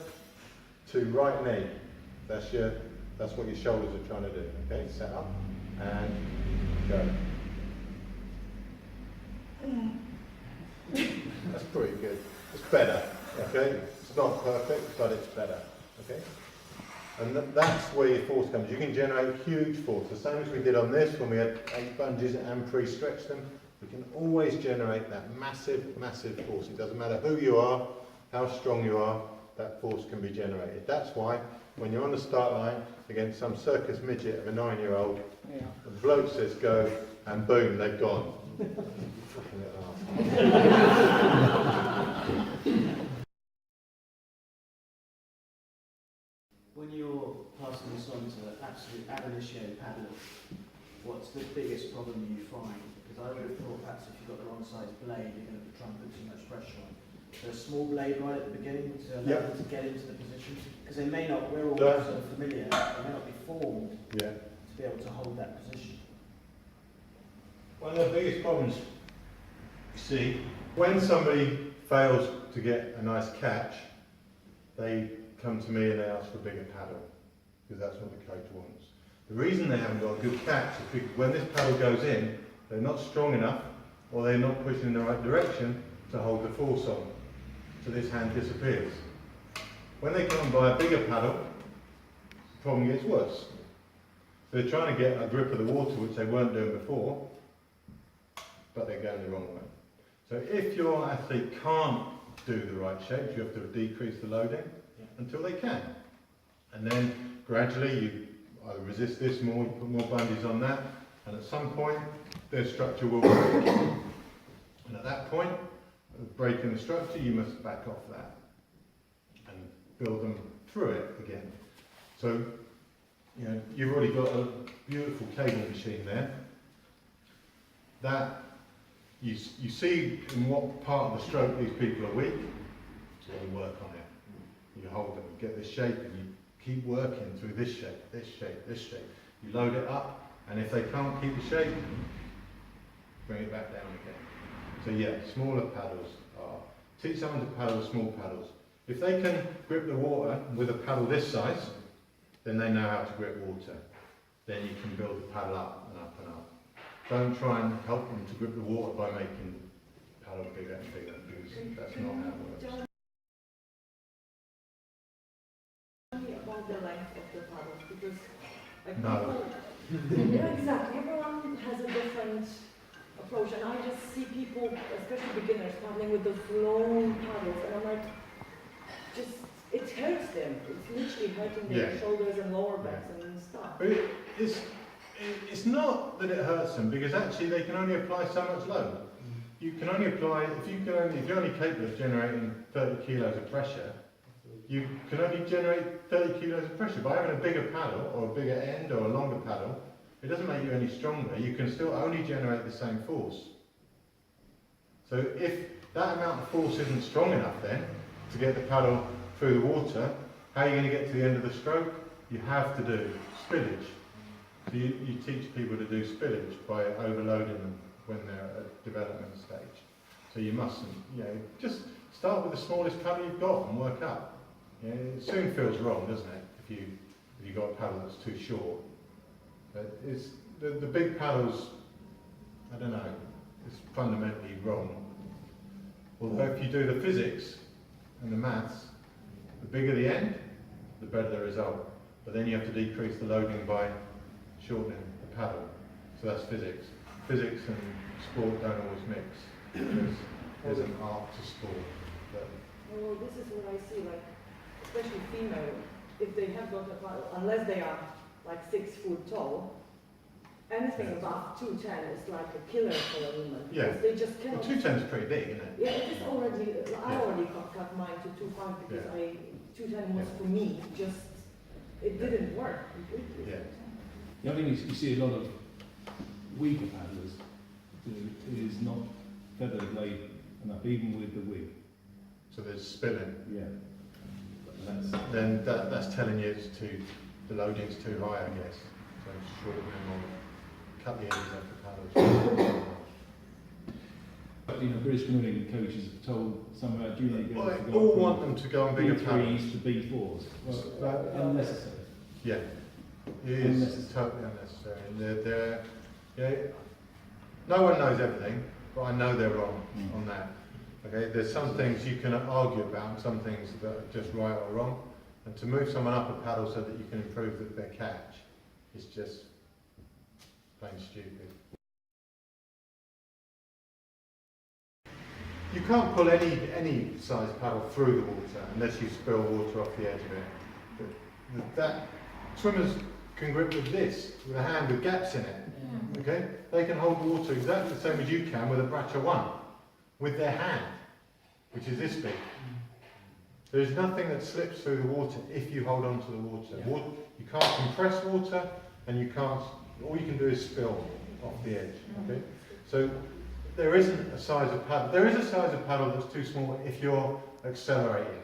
to right knee. That's what your shoulders are trying to do. Okay, set up and go. That's pretty good. It's better. Okay, it's not perfect, but it's better. Okay, and that's where your force comes. You can generate huge force, the same as we did on this when we had 8 bungees and pre-stretched them. We can always generate that massive, massive force. It doesn't matter who you are, how strong you are, that force can be generated. That's why when you're on the start line against some circus midget of a 9-year-old, the bloke says go, and boom, they're gone. When you're passing this on to absolute ab initio paddlers, what's the biggest problem you find? Because I would have thought perhaps if you've got the wrong size blade, you're going to try and put too much pressure on. So a small blade right at the beginning to allow them to get into the position, because they may not, we're all so familiar, they may not be formed to be able to hold that position. One of the biggest problems, you see, when somebody fails to get a nice catch, they come to me and they ask for a bigger paddle, because that's what the coach wants. The reason they haven't got a good catch is because when this paddle goes in, they're not strong enough, or they're not pushing in the right direction to hold the force on. So this hand disappears. When they come and buy a bigger paddle, the problem gets worse. They're trying to get a grip of the water, which they weren't doing before, but they're going the wrong way. So if your athlete can't do the right shape, you have to decrease the loading until they can. And then gradually you either resist this more, you put more bungees on that, and at some point their structure will break. And at that point, breaking the structure, you must back off that and build them through it again. So, you know, you've already got a beautiful cable machine there. That you see in what part of the stroke these people are weak, so you work on it. You hold them, you get this shape, and you keep working through this shape, this shape, this shape. You load it up, and if they can't keep the shape, bring it back down again. So yeah, smaller paddles are, teach someone to paddle small paddles. If they can grip the water with a paddle this size, then they know how to grip water. Then you can build the paddle up and up and up. Don't try and help them to grip the water by making the paddle bigger and bigger, because that's not how it works. Tell me about the length of the paddles, because like No. people, yeah, exactly. Everyone has a different approach, and I just see people, especially beginners, paddling with those long paddles, and I'm like, just it hurts them. It's literally hurting their Yeah. shoulders and lower backs and stuff. But it's not that it hurts them, because actually they can only apply so much load. You can only apply, if you're only capable of generating 30 kilos of pressure, you can only generate 30 kilos of pressure. By having a bigger paddle, or a bigger end, or a longer paddle, it doesn't make you any stronger. You can still only generate the same force. So if that amount of force isn't strong enough then, to get the paddle through the water, how are you going to get to the end of the stroke? You have to do spillage. So you teach people to do spillage by overloading them when they're at development stage. So you mustn't, just start with the smallest paddle you've got and work up. It soon feels wrong, doesn't it, if you've got a paddle that's too short. But it's the big paddles, I don't know, it's fundamentally wrong. Although if you do the physics and the maths, the bigger the end, the better the result. But then you have to decrease the loading by shortening the paddle. So that's physics. Physics and sport don't always mix. There's an art to sport. But Well, this is what I see, like, especially female, if they have got a paddle, unless they are like 6 foot tall, anything above 210 is like a killer for a woman. Yeah. Because they just cannot. 210 is pretty big, isn't it? Yeah, it is already, I already cut mine to 2.5 because 210 was for me, just, it didn't work completely. Yeah. The other thing is you see a lot of weaker paddlers who is not feather blade enough, even with the wig. So there's spilling. Yeah. Then that's telling you the loading's too high, I guess. So shorten them or cut the edges off the paddles. But British canoeing coaches have told some of our junior girls Well, to they go all from want them to go on bigger paddles. B3s to B4s. Well, unnecessary. Yeah, it is totally unnecessary. No one knows everything, but I know they're wrong on that. Okay, there's some things you can argue about, and some things that are just right or wrong. And to move someone up a paddle so that you can improve their catch is just plain stupid. You can't pull any size paddle through the water unless you spill water off the edge of it. That swimmers can grip with this, with a hand with gaps in it. Okay, they can hold water exactly the same as you can with a Bracha 1, with their hand, which is this big. There's nothing that slips through the water if you hold on to the water. You can't compress water, and you can't. All you can do is spill off the edge. Okay, so there isn't a size of paddle. There is a size of paddle that's too small if you're accelerating,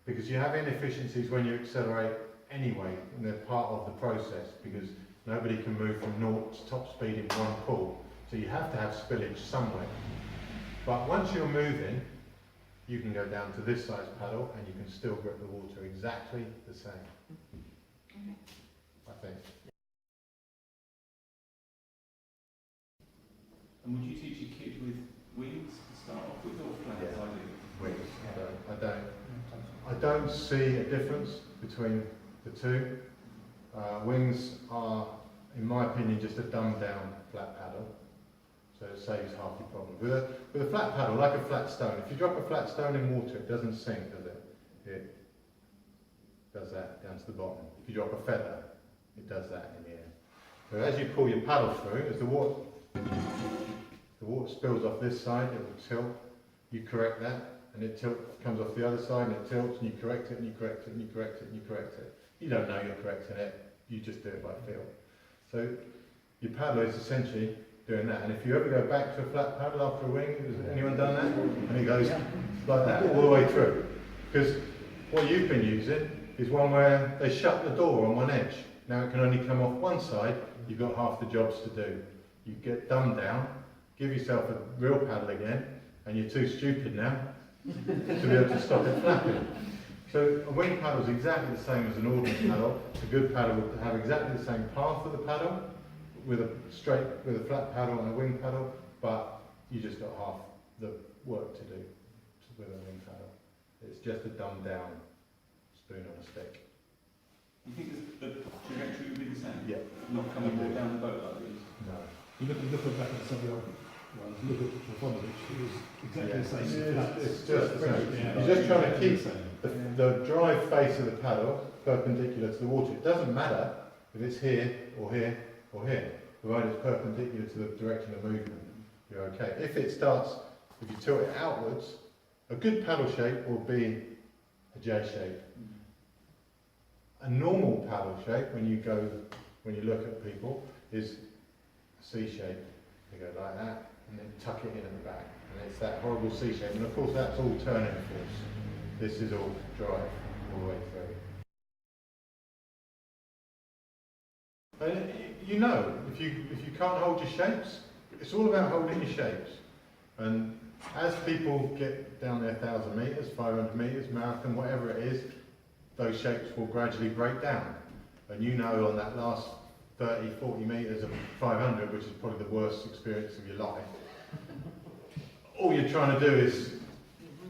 because you have inefficiencies when you accelerate anyway, and they're part of the process, because nobody can move from 0 to top speed in one pull. So you have to have spillage somewhere. But once you're moving, you can go down to this size paddle and you can still grip the water exactly the same. I think. And would you teach your kid with wings to start off with, or flats? Yeah. Wings. I don't see a difference between the two. Wings are, in my opinion, just a dumbed down flat paddle. So it saves half your problem. With a flat paddle, like a flat stone, if you drop a flat stone in water, it doesn't sink, does it? It does that down to the bottom. If you drop a feather, it does that in the air. So as you pull your paddle through, as the water spills off this side, it will tilt. You correct that, and it comes off the other side, and it tilts, and you correct it, and you correct it, and you correct it, and you correct it. You don't know you're correcting it, you just do it by feel. So your paddle is essentially doing that, and if you ever go back to a flat paddle after a wing, has anyone done that? And it goes like that all the way through. Because what you've been using is one where they shut the door on one edge. Now it can only come off one side, you've got half the jobs to do. You get dumbed down, give yourself a real paddle again, and you're too stupid now to be able to stop it flapping. So a wing paddle is exactly the same as an ordinary paddle. A good paddle would have exactly the same path of the paddle, with a flat paddle and a wing paddle, but you just got half the work to do with a wing paddle. It's just a dumbed down spoon on a stick. You think the trajectory would be the same? Yeah. Not coming more down the boat like this? No. You look back at some of the old ones, look at the one which is exactly the same. It's just the same. Yeah. You're just trying to keep the same. the drive face of the paddle perpendicular to the water. It doesn't matter if it's here or here or here, provided it's perpendicular to the direction of movement. You're okay. If you tilt it outwards, a good paddle shape will be a J shape. A normal paddle shape, when you look at people, is a C shape. You go like that, and then tuck it in at the back. And it's that horrible C shape. And of course that's all turning force. This is all drive all the way through. And you know, if you can't hold your shapes, it's all about holding your shapes. And as people get down their 1,000 metres, 500 metres, marathon, whatever it is, those shapes will gradually break down. And you know on that last 30, 40 metres of 500, which is probably the worst experience of your life, all you're trying to do is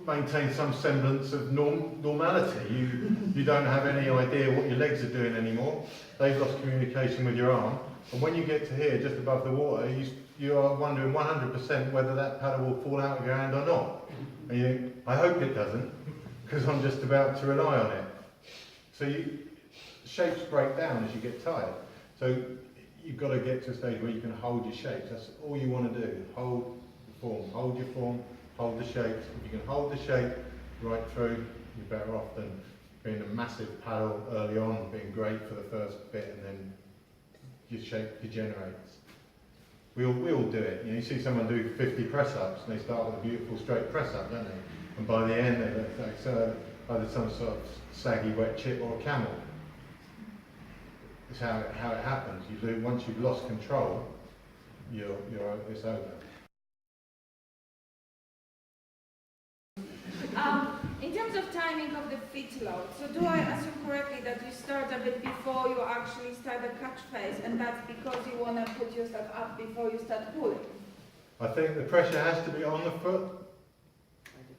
maintain some semblance of normality. You don't have any idea what your legs are doing anymore. They've lost communication with your arm. And when you get to here, just above the water, you are wondering 100% whether that paddle will fall out of your hand or not. And you think, I hope it doesn't, because I'm just about to rely on it. So shapes break down as you get tired. So you've got to get to a stage where you can hold your shapes. That's all you want to do. Hold the form, hold your form, hold the shapes. If you can hold the shape right through, you're better off than being a massive paddle early on, being great for the first bit, and then your shape degenerates. We all do it. You see someone do 50 press-ups, and they start with a beautiful straight press-up, don't they? And by the end, they look like either some sort of saggy wet chip or a camel. It's how it happens. Once you've lost control, it's over. In terms of timing of the feet load, so do I assume correctly that you start a bit before you actually start the catch phase, and that's because you want to put yourself up before you start pulling? I think the pressure has to be on the foot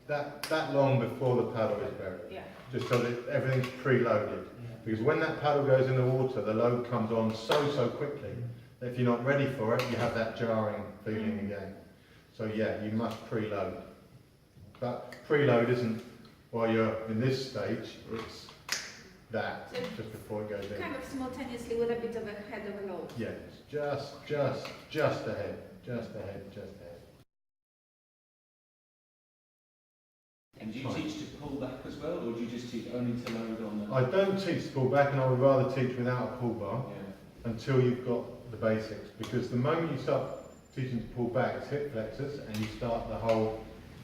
that long before the paddle is buried. Yeah. Just so that everything's preloaded. Because when that paddle goes in the water, the load comes on so quickly that if you're not ready for it, you have that jarring feeling again. So yeah, you must preload. But preload isn't while you're in this stage, it's that, so just before it goes in. Kind of simultaneously with a bit of a head of a load. Yeah, just ahead. And do you teach to pull back as well, or do you just teach only to load on the... I don't teach to pull back, and I would rather teach without a pull bar until you've got the basics. Because the moment you start teaching to pull back, it's hip flexors, and you start the whole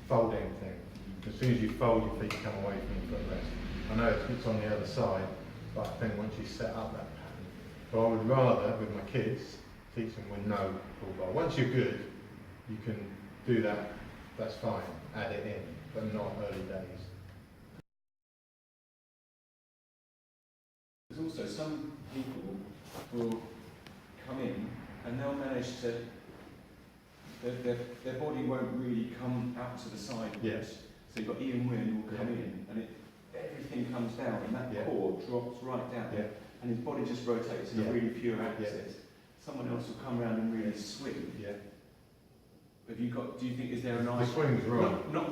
folding thing. As soon as you fold, your feet come away from the footrest. I know it's on the other side, but I think once you set up that pattern, so I would rather, with my kids, teach them with no pull bar. Once you're good, you can do that, that's fine, add it in, but not early days. There's also some people will come in and they'll manage to, their body won't really come out to the side. Yes. So you've got Ian Wynne will come in and everything comes down and that core drops right down and his body just rotates in a really pure axis. Someone else will come around and really swing. Have you got, do you think, is there an The swing's wrong. Not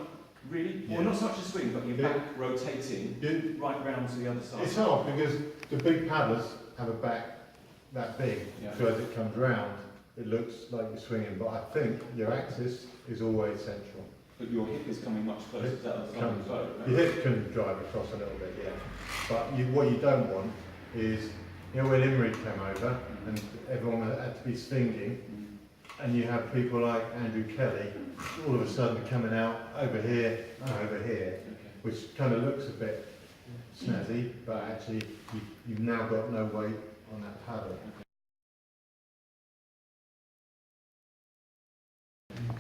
really? Well, not so much a swing, but your back rotating right round to the other side. It's hard because the big paddlers have a back that big, so as it comes round, it looks like you're swinging, but I think your axis is always central. But your hip is coming much closer to the other side of the boat. Your hip can drive across a little bit, but what you don't want is, you know, when Imrie came over and everyone had to be swinging, and you have people like Andrew Kelly all of a sudden coming out over here and over here, which kind of looks a bit snazzy, but actually you've now got no weight on that paddle.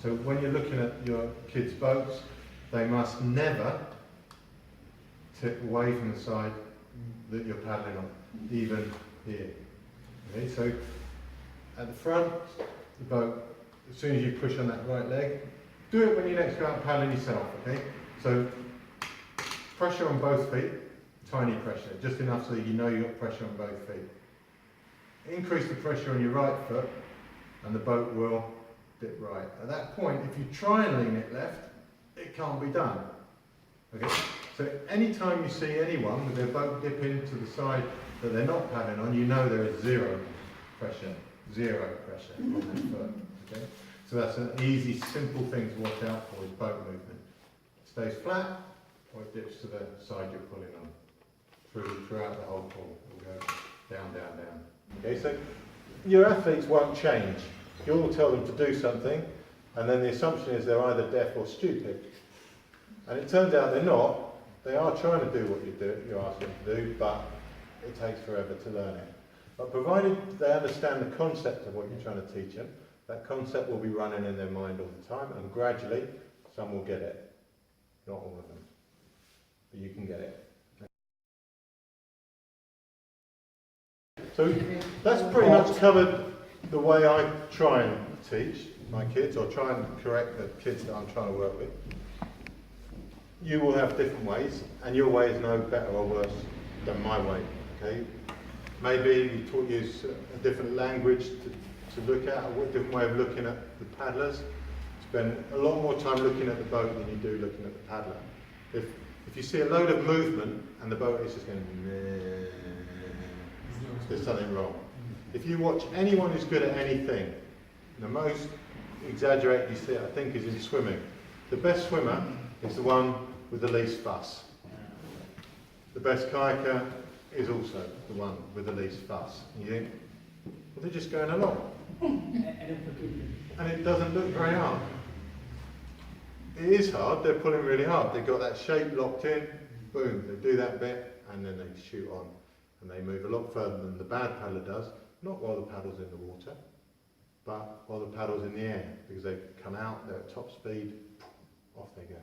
So when you're looking at your kids' boats, they must never tip away from the side that you're paddling on, even here. Okay, so at the front, the boat, as soon as you push on that right leg, do it when you next go out paddling yourself, okay? So pressure on both feet, tiny pressure, just enough so you know you've got pressure on both feet. Increase the pressure on your right foot and the boat will dip right. At that point, if you try and lean it left, it can't be done. Okay? So anytime you see anyone with their boat dip into the side that they're not paddling on, you know there is zero pressure on their foot. Okay? So that's an easy, simple thing to watch out for, is boat movement. It stays flat or it dips to the side you're pulling on. Throughout the whole pool, it will go down, down, down. Okay, so your athletes won't change. You'll tell them to do something, and then the assumption is they're either deaf or stupid. And it turns out they're not. They are trying to do what you're asking them to do, but it takes forever to learn it. But provided they understand the concept of what you're trying to teach them, that concept will be running in their mind all the time, and gradually some will get it. Not all of them, but you can get it. So that's pretty much covered the way I try and teach my kids, or try and correct the kids that I'm trying to work with. You will have different ways, and your way is no better or worse than my way. Okay? Maybe you taught you a different language to look at, a different way of looking at the paddlers. Spend a lot more time looking at the boat than you do looking at the paddler. If you see a load of movement and the boat is just going, there's something wrong. If you watch anyone who's good at anything, the most exaggerated you see it, I think, is in swimming. The best swimmer is the one with the least fuss. The best kayaker is also the one with the least fuss. You think, well, they're just going along. And it doesn't look very hard. It is hard, they're pulling really hard. They've got that shape locked in, boom, they do that bit, and then they shoot on. And they move a lot further than the bad paddler does, not while the paddle's in the water, but while the paddle's in the air, because they come out, they're at top speed, off they go.